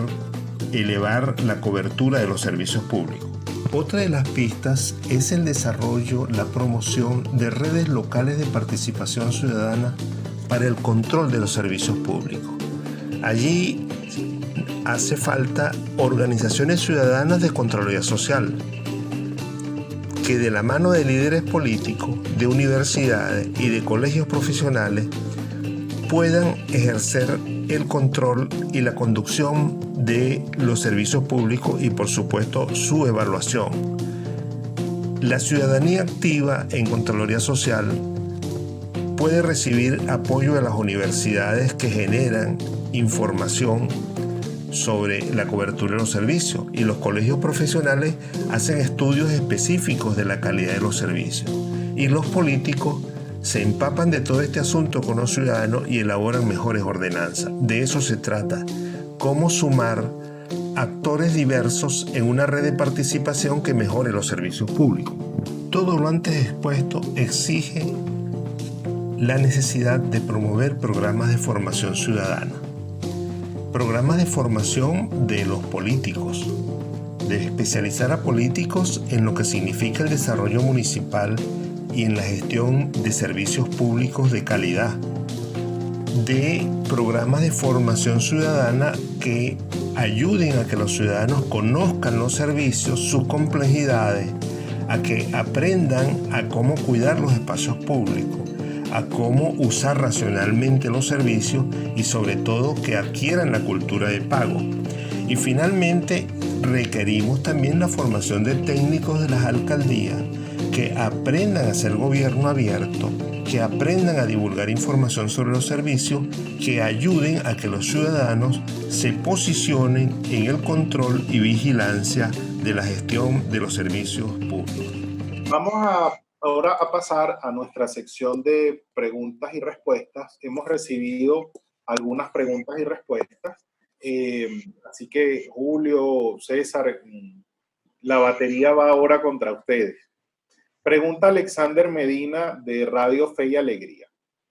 elevar la cobertura de los servicios públicos. Otra de las pistas es el desarrollo, la promoción de redes locales de participación ciudadana para el control de los servicios públicos. Allí hace falta organizaciones ciudadanas de Contraloría Social que de la mano de líderes políticos, de universidades y de colegios profesionales puedan ejercer el control y la conducción de los servicios públicos y por supuesto su evaluación. La ciudadanía activa en Contraloría Social puede recibir apoyo de las universidades que generan información sobre la cobertura de los servicios y los colegios profesionales hacen estudios específicos de la calidad de los servicios y los políticos se empapan de todo este asunto con los ciudadanos y elaboran mejores ordenanzas. De eso se trata, cómo sumar actores diversos en una red de participación que mejore los servicios públicos. Todo lo antes expuesto exige la necesidad de promover programas de formación ciudadana, programas de formación de los políticos, de especializar a políticos en lo que significa el desarrollo municipal y en la gestión de servicios públicos de calidad, de programas de formación ciudadana que ayuden a que los ciudadanos conozcan los servicios, sus complejidades, a que aprendan a cómo cuidar los espacios públicos, a cómo usar racionalmente los servicios y sobre todo que adquieran la cultura de pago. Y finalmente requerimos también la formación de técnicos de las alcaldías que aprendan a hacer gobierno abierto, que aprendan a divulgar información sobre los servicios, que ayuden a que los ciudadanos se posicionen en el control y vigilancia de la gestión de los servicios públicos. Vamos ahora a pasar a nuestra sección de preguntas y respuestas. Hemos recibido algunas preguntas y respuestas, así que Julio, César, la batería va ahora contra ustedes. Pregunta Alexander Medina de Radio Fe y Alegría.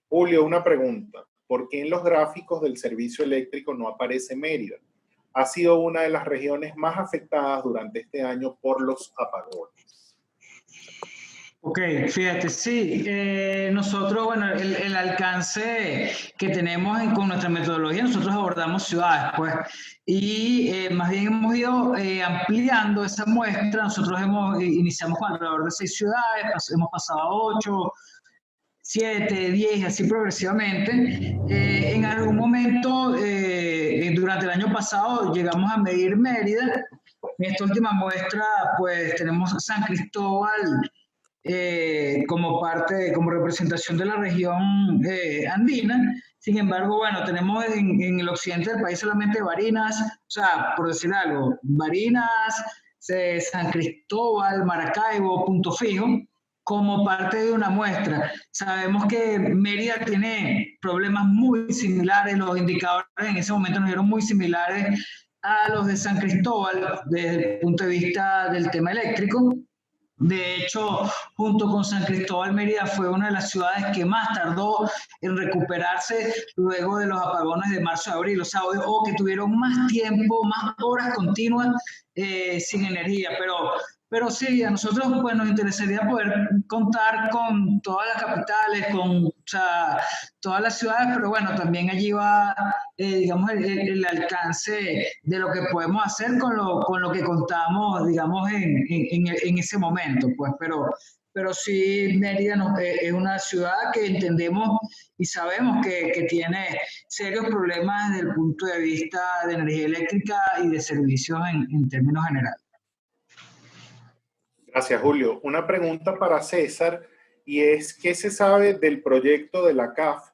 Julio, una pregunta. ¿Por qué en los gráficos del servicio eléctrico no aparece Mérida? Ha sido una de las regiones más afectadas durante este año por los apagones. Ok, fíjate, sí, nosotros, bueno, el alcance que tenemos con nuestra metodología, nosotros abordamos ciudades, pues, y más bien hemos ido ampliando esa muestra. Nosotros iniciamos con alrededor de 6 ciudades, hemos pasado a 8, 7, 10, así progresivamente. En algún momento, durante el año pasado, llegamos a medir Mérida. En esta última muestra, pues, tenemos San Cristóbal como parte, como representación de la región andina. Sin embargo, bueno, tenemos en el occidente del país solamente Barinas, o sea, por decir algo, Barinas, San Cristóbal, Maracaibo, Punto Fijo, como parte de una muestra. Sabemos que Mérida tiene problemas muy similares, los indicadores en ese momento nos dieron muy similares a los de San Cristóbal desde el punto de vista del tema eléctrico. De hecho, junto con San Cristóbal, Mérida fue una de las ciudades que más tardó en recuperarse luego de los apagones de marzo y abril, o sea, o que tuvieron más tiempo, más horas continuas sin energía, pero sí, a nosotros pues, nos interesaría poder contar con todas las capitales, con o sea, todas las ciudades, pero bueno, también allí va, digamos, el alcance de lo que podemos hacer con lo que contamos, digamos, en ese momento, pues, pero sí, Mérida es una ciudad que entendemos y sabemos que tiene serios problemas desde el punto de vista de energía eléctrica y de servicios en términos generales. Gracias, Julio. Una pregunta para César, y es, ¿qué se sabe del proyecto de la CAF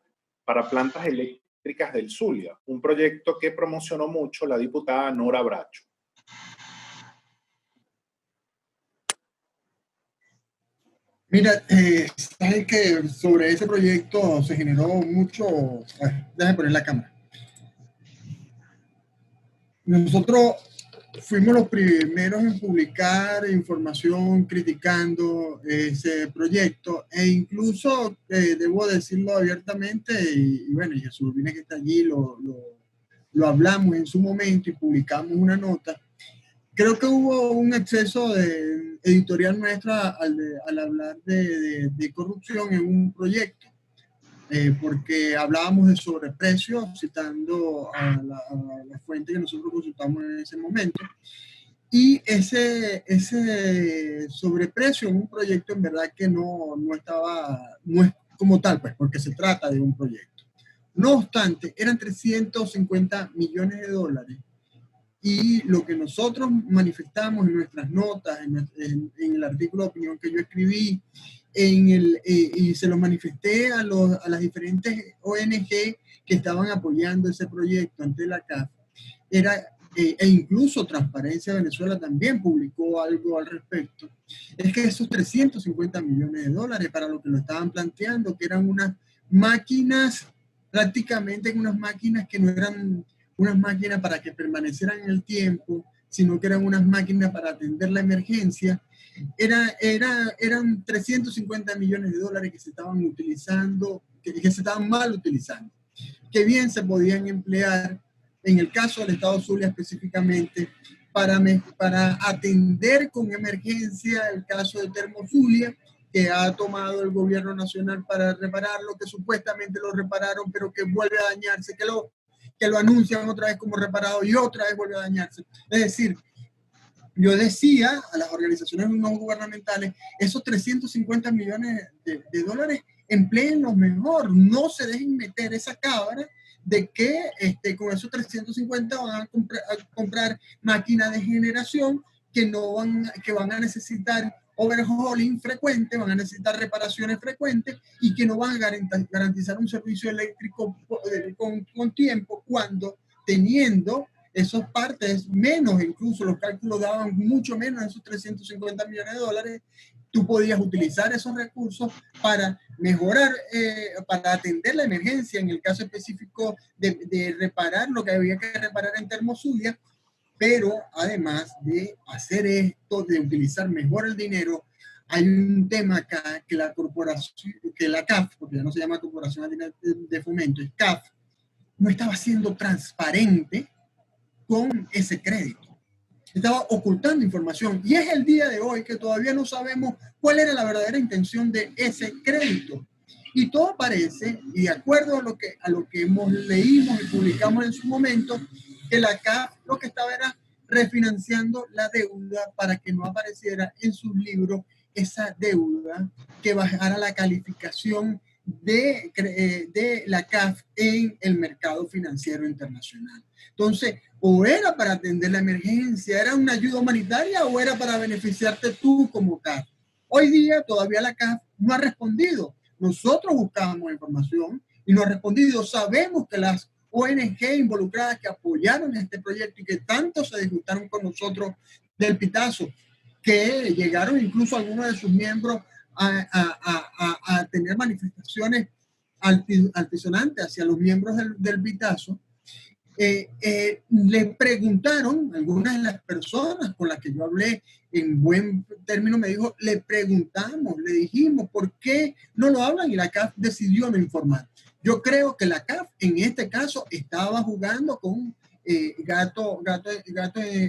para plantas eléctricas del Zulia? Un proyecto que promocionó mucho la diputada Nora Bracho. Mira, sabes que sobre ese proyecto se generó mucho... déjame poner la cámara. Nosotros fuimos los primeros en publicar información criticando ese proyecto, e incluso debo decirlo abiertamente, y bueno, y Jesús Urbina que está allí, lo hablamos en su momento y publicamos una nota. Creo que hubo un exceso de editorial nuestra al hablar de corrupción en un proyecto. Porque hablábamos de sobreprecio, citando a la fuente que nosotros consultamos en ese momento, y ese sobreprecio en un proyecto en verdad que no es como tal, pues, porque se trata de un proyecto. No obstante, eran 350 millones de dólares, y lo que nosotros manifestamos en nuestras notas, en el artículo de opinión que yo escribí, y se lo manifesté a las diferentes ONG que estaban apoyando ese proyecto ante la CAF, e incluso Transparencia Venezuela también publicó algo al respecto, es que esos 350 millones de dólares para lo que lo estaban planteando, que eran unas máquinas, prácticamente unas máquinas que no eran unas máquinas para que permanecieran en el tiempo, sino que eran unas máquinas para atender la emergencia, eran 350 millones de dólares que se estaban utilizando, que se estaban mal utilizando, que bien se podían emplear, en el caso del Estado Zulia específicamente, para atender con emergencia el caso de Termozulia, que ha tomado el gobierno nacional para repararlo, que supuestamente lo repararon, pero que vuelve a dañarse, que lo anuncian otra vez como reparado y otra vez vuelve a dañarse. Es decir, yo decía a las organizaciones no gubernamentales, esos 350 millones de dólares, empleenlos mejor, no se dejen meter esa cabra de que con esos 350 van a comprar máquinas de generación que van a necesitar overhauling frecuente, van a necesitar reparaciones frecuentes y que no van a garantizar un servicio eléctrico con tiempo, cuando teniendo esos partes menos, incluso los cálculos daban mucho menos de esos 350 millones de dólares, tú podías utilizar esos recursos para mejorar, para atender la emergencia, en el caso específico de reparar lo que había que reparar en Termozulia, pero además de hacer esto, de utilizar mejor el dinero, hay un tema acá que la corporación, que la CAF, porque ya no se llama Corporación de Fomento, es CAF, no estaba siendo transparente con ese crédito. Estaba ocultando información, y es el día de hoy que todavía no sabemos cuál era la verdadera intención de ese crédito. Y todo parece, y de acuerdo a lo que leímos y publicamos en su momento, que la CAF lo que estaba era refinanciando la deuda para que no apareciera en sus libros esa deuda que bajara la calificación de la CAF en el mercado financiero internacional. Entonces, o era para atender la emergencia, era una ayuda humanitaria, o era para beneficiarte tú como CAF. Hoy día todavía la CAF no ha respondido. Nosotros buscamos información y no ha respondido. Sabemos que las ONG involucradas que apoyaron este proyecto y que tanto se disgustaron con nosotros del pitazo, que llegaron incluso algunos de sus miembros a tener manifestaciones altisonantes hacia los miembros del pitazo, le preguntaron, algunas de las personas con las que yo hablé en buen término me dijo, le preguntamos, le dijimos, ¿por qué no lo hablan? Y la CAF decidió no informar. Yo creo que la CAF en este caso estaba jugando con gato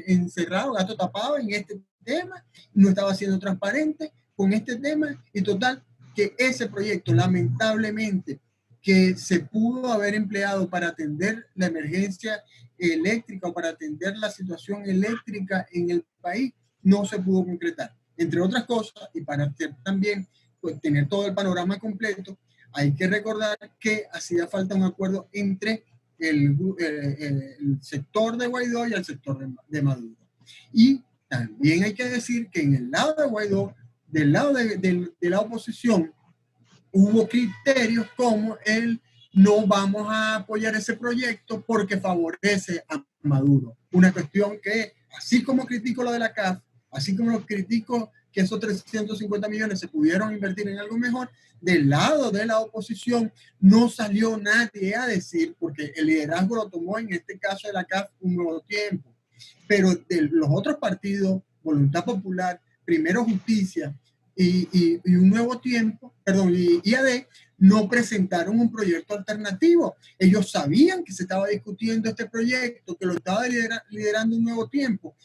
encerrado, gato tapado en este tema, no estaba siendo transparente con este tema y total que ese proyecto lamentablemente que se pudo haber empleado para atender la emergencia eléctrica o para atender la situación eléctrica en el país, no se pudo concretar. Entre otras cosas, y para también pues, tener todo el panorama completo, hay que recordar que hacía falta un acuerdo entre el sector de Guaidó y el sector de Maduro. Y también hay que decir que en el lado de Guaidó, del lado de la oposición, hubo criterios como el no vamos a apoyar ese proyecto porque favorece a Maduro. Una cuestión que, así como critico lo de la CAF, así como lo critico que esos 350 millones se pudieron invertir en algo mejor, del lado de la oposición no salió nadie a decir, porque el liderazgo lo tomó en este caso de la CAF un Nuevo Tiempo, pero de los otros partidos, Voluntad Popular, Primero Justicia, y un Nuevo Tiempo, perdón, y IAD, no presentaron un proyecto alternativo. Ellos sabían que se estaba discutiendo este proyecto, que lo estaba liderando un Nuevo Tiempo,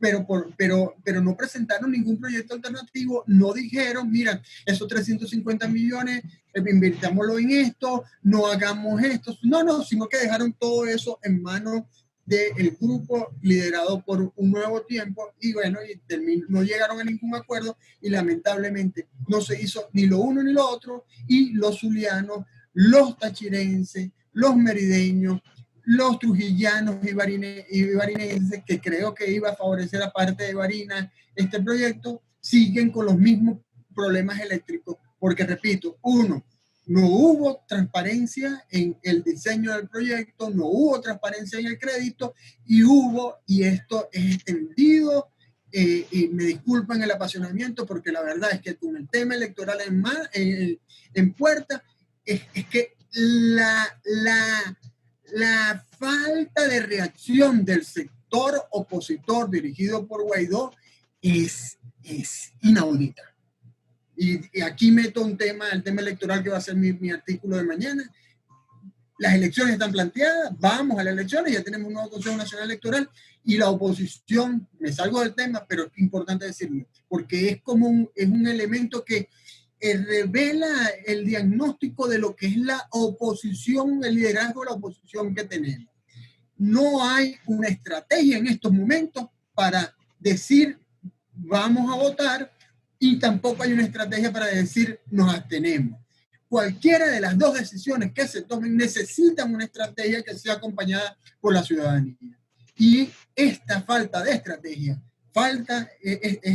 pero no presentaron ningún proyecto alternativo, no dijeron, mira, esos 350 millones, invirtámoslo en esto, no hagamos esto, no, sino que dejaron todo eso en manos del grupo liderado por un Nuevo Tiempo y bueno, no llegaron a ningún acuerdo y lamentablemente no se hizo ni lo uno ni lo otro y los zulianos, los tachirenses, los merideños, los trujillanos y barinenses, que creo que iba a favorecer a parte de Barinas este proyecto, siguen con los mismos problemas eléctricos porque repito, no hubo transparencia en el diseño del proyecto, no hubo transparencia en el crédito y esto es extendido, y me disculpan el apasionamiento porque la verdad es que con el tema electoral en puerta, es que la falta de reacción del sector opositor dirigido por Guaidó es inaudita. Y aquí meto el tema electoral que va a ser mi artículo de mañana. Las elecciones están planteadas, vamos a las elecciones, ya tenemos un nuevo Consejo Nacional Electoral y la oposición, me salgo del tema, pero es importante decirlo, porque es un elemento que revela el diagnóstico de lo que es la oposición, el liderazgo de la oposición que tenemos. No hay una estrategia en estos momentos para decir vamos a votar y tampoco hay una estrategia para decir nos abstenemos. Cualquiera de las dos decisiones que se tomen necesitan una estrategia que sea acompañada por la ciudadanía. Y esta falta de estrategia,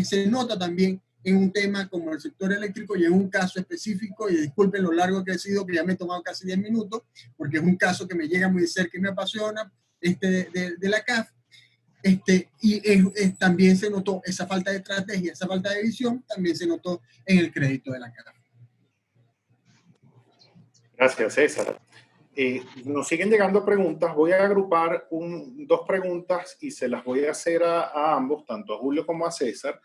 se nota también en un tema como el sector eléctrico y en un caso específico, y disculpen lo largo que he sido, que ya me he tomado casi 10 minutos, porque es un caso que me llega muy de cerca y me apasiona, de la CAF, también se notó esa falta de estrategia, esa falta de visión, también se notó en el crédito de la CAF. Gracias, César. Nos siguen llegando preguntas. Voy a agrupar dos preguntas y se las voy a hacer a ambos, tanto a Julio como a César.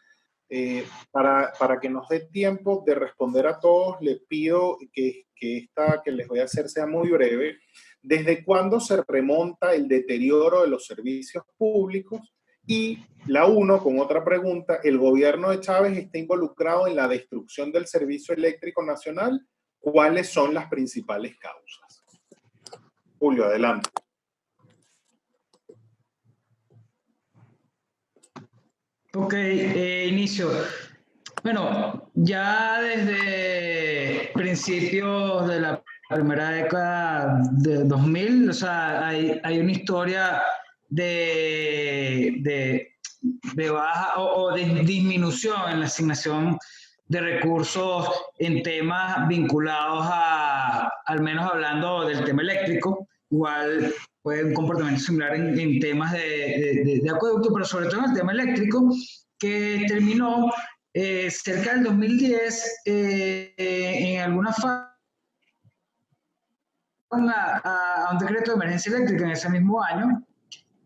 Para que nos dé tiempo de responder a todos, les pido que esta que les voy a hacer sea muy breve. ¿Desde cuándo se remonta el deterioro de los servicios públicos? Y la uno, con otra pregunta, ¿el gobierno de Chávez está involucrado en la destrucción del servicio eléctrico nacional? ¿Cuáles son las principales causas? Julio, adelante. Ok, inicio. Bueno, ya desde principios de la primera década de 2000, o sea, hay una historia de baja o de disminución en la asignación de recursos en temas vinculados al menos hablando del tema eléctrico, igual puede un comportamiento similar en temas de acueducto, pero sobre todo en el tema eléctrico, que terminó cerca del 2010 en alguna fase a un decreto de emergencia eléctrica en ese mismo año,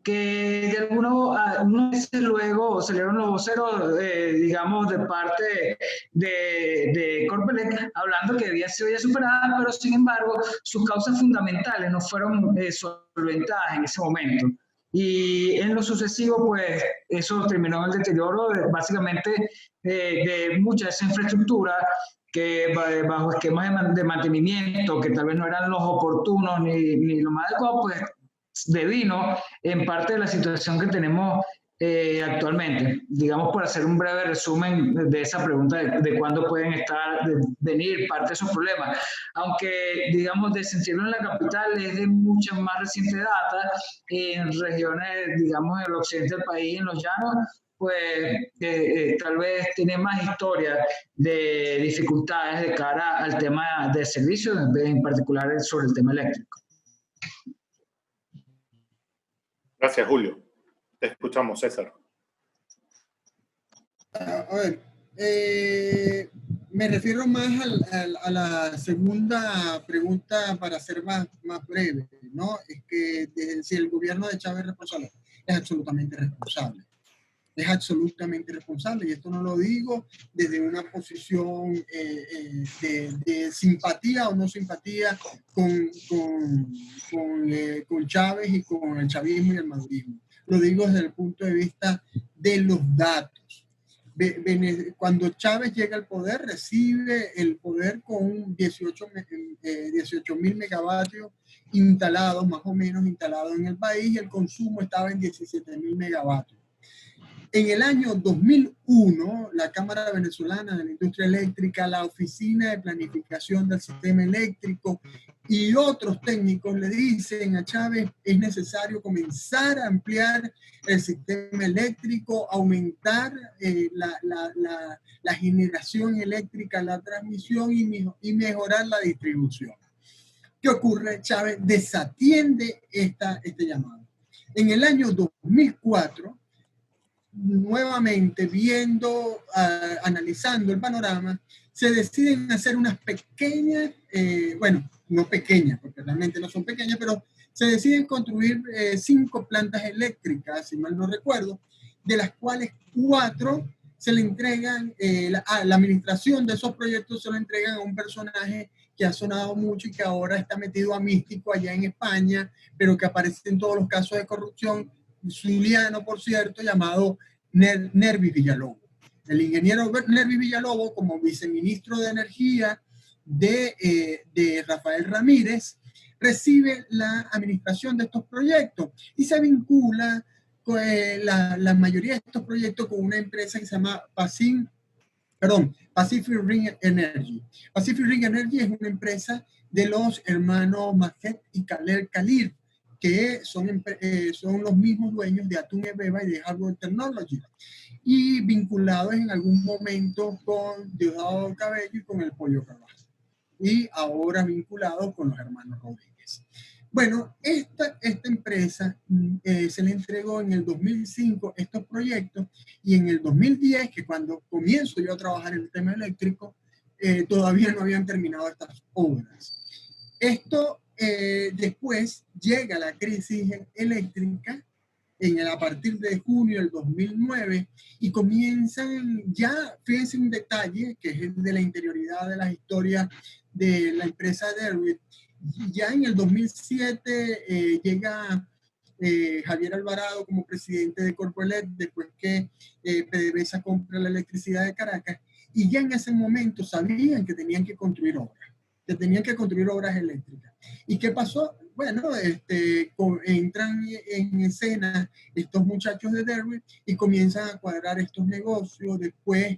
que de unos meses luego salieron los voceros, digamos, de parte de Corpelec, hablando que había sido ya superada, pero sin embargo sus causas fundamentales no fueron solventadas en ese momento. Y en lo sucesivo, pues, eso terminó en el deterioro básicamente de mucha de esa infraestructura que bajo esquemas de mantenimiento que tal vez no eran los oportunos ni lo más adecuado, pues devino en parte de la situación que tenemos actualmente. Digamos, por hacer un breve resumen de esa pregunta de cuándo pueden venir parte de esos problemas. Aunque, digamos, de sentirlo en la capital es de mucha más reciente data, en regiones, digamos, en el occidente del país, en los llanos, pues tal vez tiene más historia de dificultades de cara al tema de servicios, en particular sobre el tema eléctrico. Gracias, Julio. Te escuchamos, César. A ver, me refiero más a la segunda pregunta para ser más breve, ¿no? Es que si el gobierno de Chávez es responsable, es absolutamente responsable. Es absolutamente responsable, y esto no lo digo desde una posición de simpatía o no simpatía con Chávez y con el chavismo y el madurismo. Lo digo desde el punto de vista de los datos. Cuando Chávez llega al poder, recibe el poder con 18.000 megavatios instalados, más o menos instalados en el país, y el consumo estaba en 17.000 megavatios. En el año 2001, la Cámara Venezolana de la Industria Eléctrica, la Oficina de Planificación del Sistema Eléctrico y otros técnicos le dicen a Chávez: es necesario comenzar a ampliar el sistema eléctrico, aumentar la generación eléctrica, la transmisión y mejorar la distribución. ¿Qué ocurre? Chávez desatiende este llamado. En el año 2004, nuevamente analizando el panorama, se deciden hacer unas pequeñas, bueno, no pequeñas, porque realmente no son pequeñas, pero se deciden construir 5 plantas eléctricas, si mal no recuerdo, de las cuales 4 se le entregan, la administración de esos proyectos se lo entregan a un personaje que ha sonado mucho y que ahora está metido a místico allá en España, pero que aparece en todos los casos de corrupción, zuliano, por cierto, llamado Nervis Villalobos. El ingeniero Nervis Villalobos, como viceministro de Energía de Rafael Ramírez, recibe la administración de estos proyectos y se vincula con la mayoría de estos proyectos con una empresa que se llama Pacific Ring Energy. Pacific Ring Energy es una empresa de los hermanos Majet y Kalir, que son los mismos dueños de Atún Ebeba y de Hardware Technology, y vinculados en algún momento con Diosdado Cabello y con el Pollo Carvalho, y ahora vinculados con los hermanos Rodríguez. Bueno, esta empresa se le entregó en el 2005 estos proyectos, y en el 2010, que cuando comienzo yo a trabajar en el tema eléctrico, todavía no habían terminado estas obras. Esto después llega la crisis eléctrica a partir de junio del 2009 y comienzan ya, fíjense un detalle que es el de la interioridad de las historias de la empresa Derwit. Ya en el 2007 llega Javier Alvarado como presidente de Corpoelec, después que PDVSA compra la electricidad de Caracas, y ya en ese momento sabían que tenían que construir obras eléctricas. ¿Y qué pasó? Bueno, entran en escena estos muchachos de Derwit y comienzan a cuadrar estos negocios. Después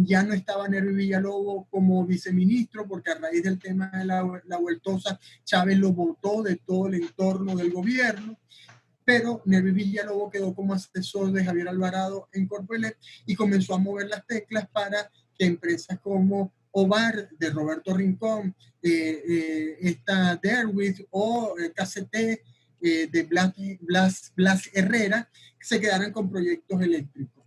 ya no estaba Nervis Villalobos como viceministro, porque a raíz del tema de la vueltosa, Chávez lo votó de todo el entorno del gobierno, pero Nervis Villalobos quedó como asesor de Javier Alvarado en Corpoelec y comenzó a mover las teclas para que empresas como Ovar de Roberto Rincón, esta Derwit o KCT de Blas Herrera, se quedaran con proyectos eléctricos.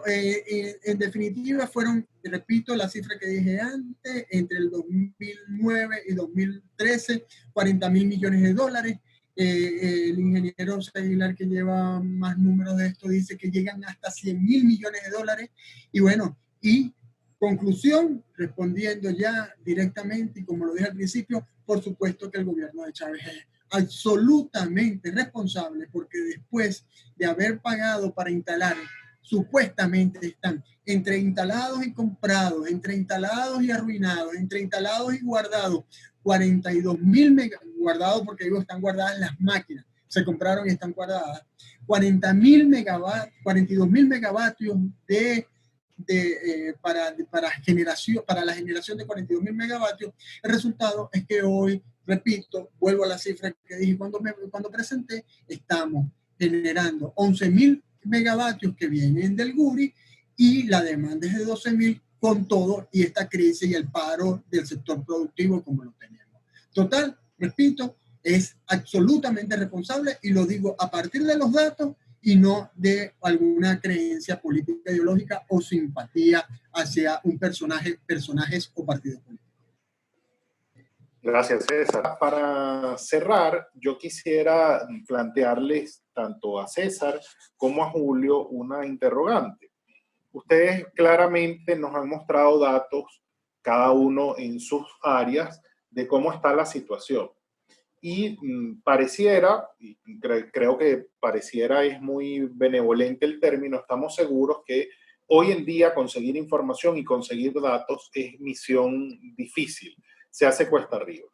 En definitiva, fueron, repito, la cifra que dije antes, entre el 2009 y 2013, 40.000 millones de dólares. El ingeniero Aguilar, que lleva más números de esto, dice que llegan hasta 100.000 millones de dólares. Y bueno, y conclusión, respondiendo ya directamente, y como lo dije al principio, por supuesto que el gobierno de Chávez es absolutamente responsable, porque después de haber pagado para instalar, supuestamente están entre instalados y comprados, entre instalados y arruinados, entre instalados y guardados, 42.000 megavatios, guardados porque digo, están guardadas las máquinas, se compraron y están guardadas, 40.000 megavatios, 42.000 megavatios para la generación de 42.000 megavatios. El resultado es que hoy, repito, vuelvo a la cifra que dije cuando presenté, estamos generando 11.000 megavatios que vienen del Guri y la demanda es de 12.000 con todo y esta crisis y el paro del sector productivo como lo tenemos. Total, repito, es absolutamente responsable y lo digo a partir de los datos y no de alguna creencia política, ideológica o simpatía hacia un personajes o partidos políticos. Gracias, César. Para cerrar, yo quisiera plantearles tanto a César como a Julio una interrogante. Ustedes claramente nos han mostrado datos, cada uno en sus áreas, de cómo está la situación. Y pareciera, y creo que pareciera es muy benevolente el término, estamos seguros que hoy en día conseguir información y conseguir datos es misión difícil, se hace cuesta arriba.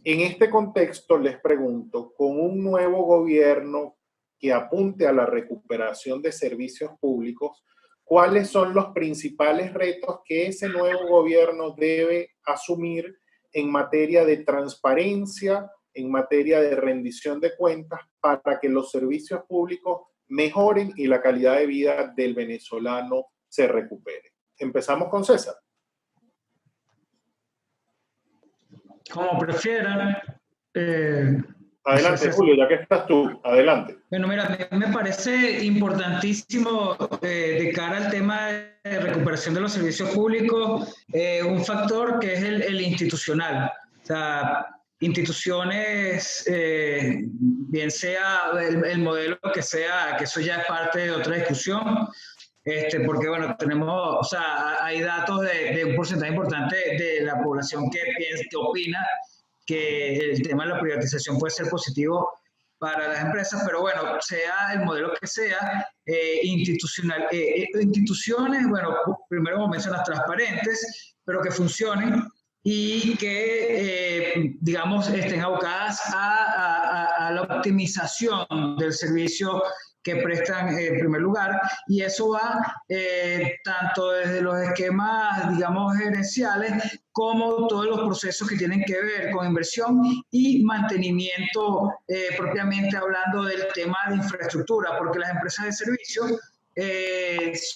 En este contexto les pregunto, con un nuevo gobierno que apunte a la recuperación de servicios públicos, ¿cuáles son los principales retos que ese nuevo gobierno debe asumir en materia de transparencia, en materia de rendición de cuentas, para que los servicios públicos mejoren y la calidad de vida del venezolano se recupere? Empezamos con César. Como prefieran. Adelante, Julio, ya que estás tú, adelante. Bueno, mira, me parece importantísimo de cara al tema de recuperación de los servicios públicos, un factor que es el institucional. O sea, instituciones, bien sea el modelo que sea, que eso ya es parte de otra discusión, porque bueno, tenemos, o sea, hay datos de un porcentaje importante de la población que opina que el tema de la privatización puede ser positivo para las empresas, pero bueno, sea el modelo que sea, instituciones, bueno, primero como mencionas, transparentes, pero que funcionen y que, digamos, estén abocadas a la optimización del servicio que prestan en primer lugar, y eso va tanto desde los esquemas, digamos, gerenciales, como todos los procesos que tienen que ver con inversión y mantenimiento, propiamente hablando del tema de infraestructura, porque las empresas de servicios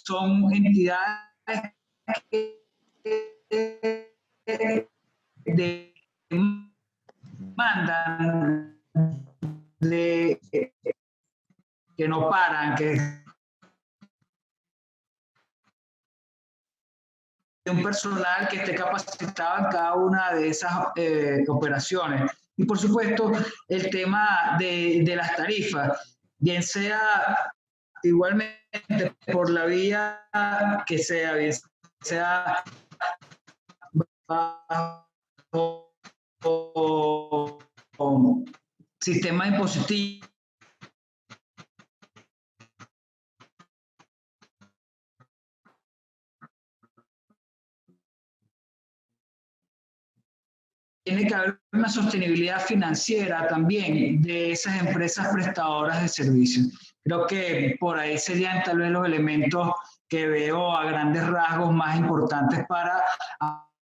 son entidades que demandan que no paran, que un personal que esté capacitado en cada una de esas operaciones. Y por supuesto, el tema de las tarifas, bien sea igualmente por la vía que sea, bien sea bajo sistema impositivo, tiene que haber una sostenibilidad financiera también de esas empresas prestadoras de servicios. Creo que por ahí serían tal vez los elementos que veo a grandes rasgos más importantes para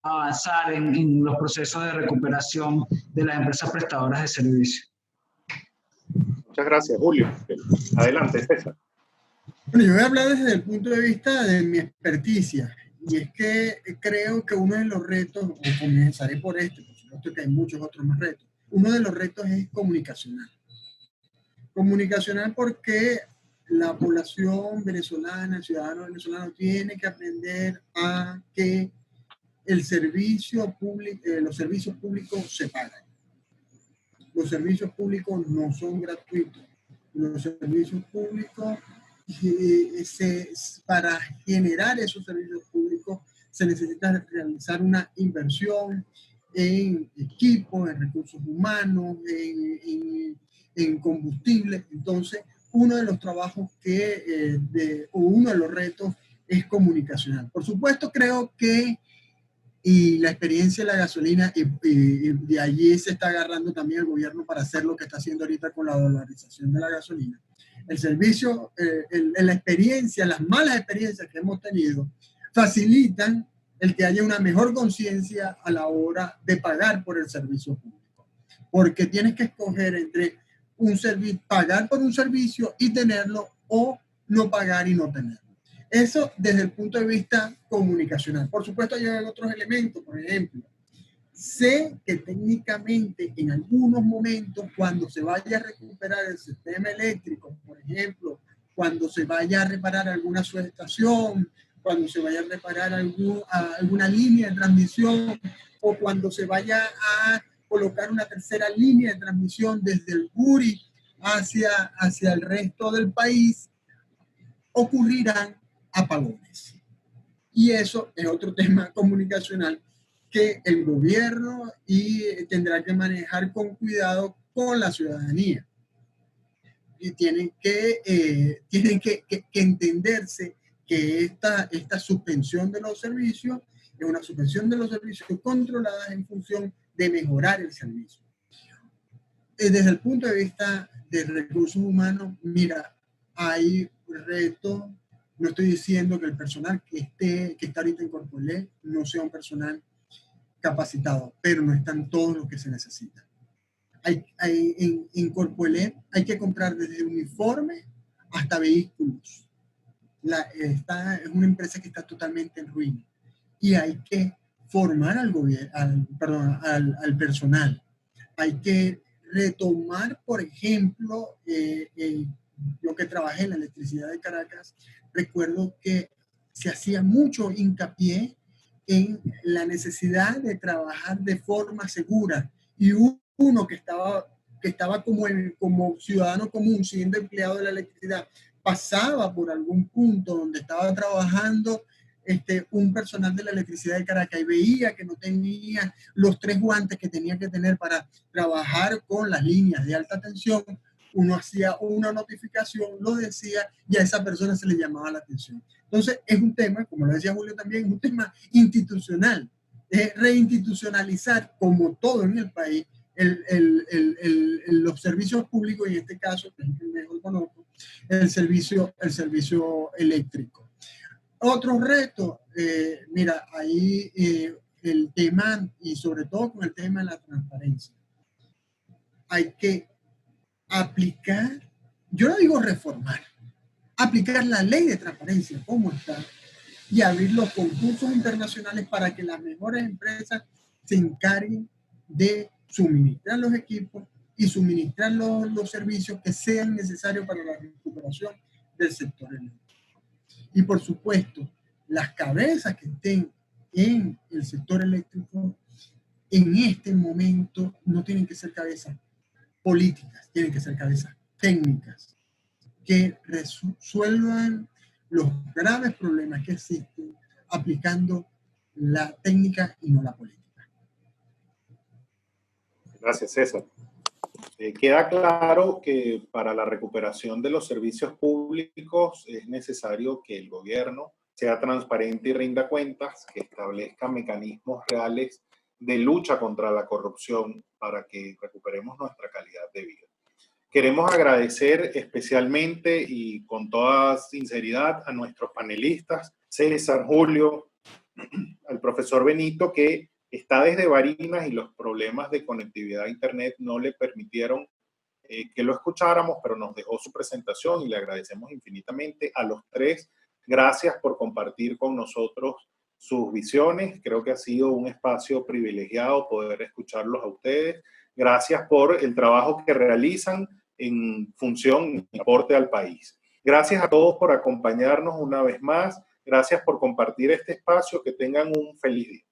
avanzar en los procesos de recuperación de las empresas prestadoras de servicios. Muchas gracias, Julio. Adelante, César. Bueno, yo voy a hablar desde el punto de vista de mi experticia Y es que creo que uno de los retos, o comenzaré por este, por supuesto que hay muchos otros más retos, uno de los retos es comunicacional. Comunicacional porque la población venezolana, el ciudadano venezolano tiene que aprender a que el servicio público, los servicios públicos se pagan. Los servicios públicos no son gratuitos. Los servicios públicos, para generar esos servicios públicos, se necesita realizar una inversión en equipos, en recursos humanos, en combustible. Entonces, uno de los trabajos o uno de los retos es comunicacional. Por supuesto, creo que y la experiencia de la gasolina, y de allí se está agarrando también el gobierno para hacer lo que está haciendo ahorita con la dolarización de la gasolina. El servicio, la experiencia, las malas experiencias que hemos tenido, facilitan el que haya una mejor conciencia a la hora de pagar por el servicio público. Porque tienes que escoger entre pagar por un servicio y tenerlo, o no pagar y no tenerlo. Eso desde el punto de vista comunicacional. Por supuesto, hay otros elementos. Por ejemplo, sé que técnicamente en algunos momentos, cuando se vaya a recuperar el sistema eléctrico, por ejemplo, cuando se vaya a reparar alguna subestación, cuando se vaya a reparar alguna línea de transmisión, o cuando se vaya a colocar una tercera línea de transmisión desde el Guri hacia el resto del país, ocurrirán apagones. Y eso es otro tema comunicacional que el gobierno tendrá que manejar con cuidado con la ciudadanía. Y tienen que entenderse que esta suspensión de los servicios es una suspensión de los servicios controlada en función de mejorar el servicio. Desde el punto de vista de recursos humanos, mira, hay retos. No estoy diciendo que el personal que está ahorita en Corpoelec no sea un personal capacitado, pero no están todos los que se necesitan. En Corpoelec hay que comprar desde uniformes hasta vehículos. Es una empresa que está totalmente en ruina y hay que formar al personal. Hay que retomar, por ejemplo, yo que trabajé en la electricidad de Caracas, recuerdo que se hacía mucho hincapié en la necesidad de trabajar de forma segura, y uno que estaba como ciudadano común, siendo empleado de la electricidad, pasaba por algún punto donde estaba trabajando un personal de la electricidad de Caracas y veía que no tenía los 3 guantes que tenía que tener para trabajar con las líneas de alta tensión, uno hacía una notificación, lo decía, y a esa persona se le llamaba la atención. Entonces, es un tema, como lo decía Julio también, es un tema institucional, es reinstitucionalizar, como todo en el país, los servicios públicos, y en este caso, que es el mejor conozco, el servicio eléctrico. Otro reto, mira, ahí el tema, y sobre todo con el tema de la transparencia, hay que aplicar, yo no digo reformar, aplicar la ley de transparencia como está, y abrir los concursos internacionales para que las mejores empresas se encarguen de suministrar los equipos y suministrar los servicios que sean necesarios para la recuperación del sector eléctrico. Y por supuesto, las cabezas que estén en el sector eléctrico en este momento no tienen que ser cabezas políticas, tienen que ser cabezas técnicas que resuelvan los graves problemas que existen aplicando la técnica y no la política. Gracias, César. Queda claro que para la recuperación de los servicios públicos es necesario que el gobierno sea transparente y rinda cuentas, que establezca mecanismos reales de lucha contra la corrupción para que recuperemos nuestra calidad de vida. Queremos agradecer especialmente y con toda sinceridad a nuestros panelistas, César, Julio, al profesor Benito, que está desde Barinas y los problemas de conectividad a internet no le permitieron que lo escucháramos, pero nos dejó su presentación y le agradecemos infinitamente a los tres. Gracias por compartir con nosotros sus visiones. Creo que ha sido un espacio privilegiado poder escucharlos a ustedes. Gracias por el trabajo que realizan en función y aporte al país. Gracias a todos por acompañarnos una vez más. Gracias por compartir este espacio. Que tengan un feliz día.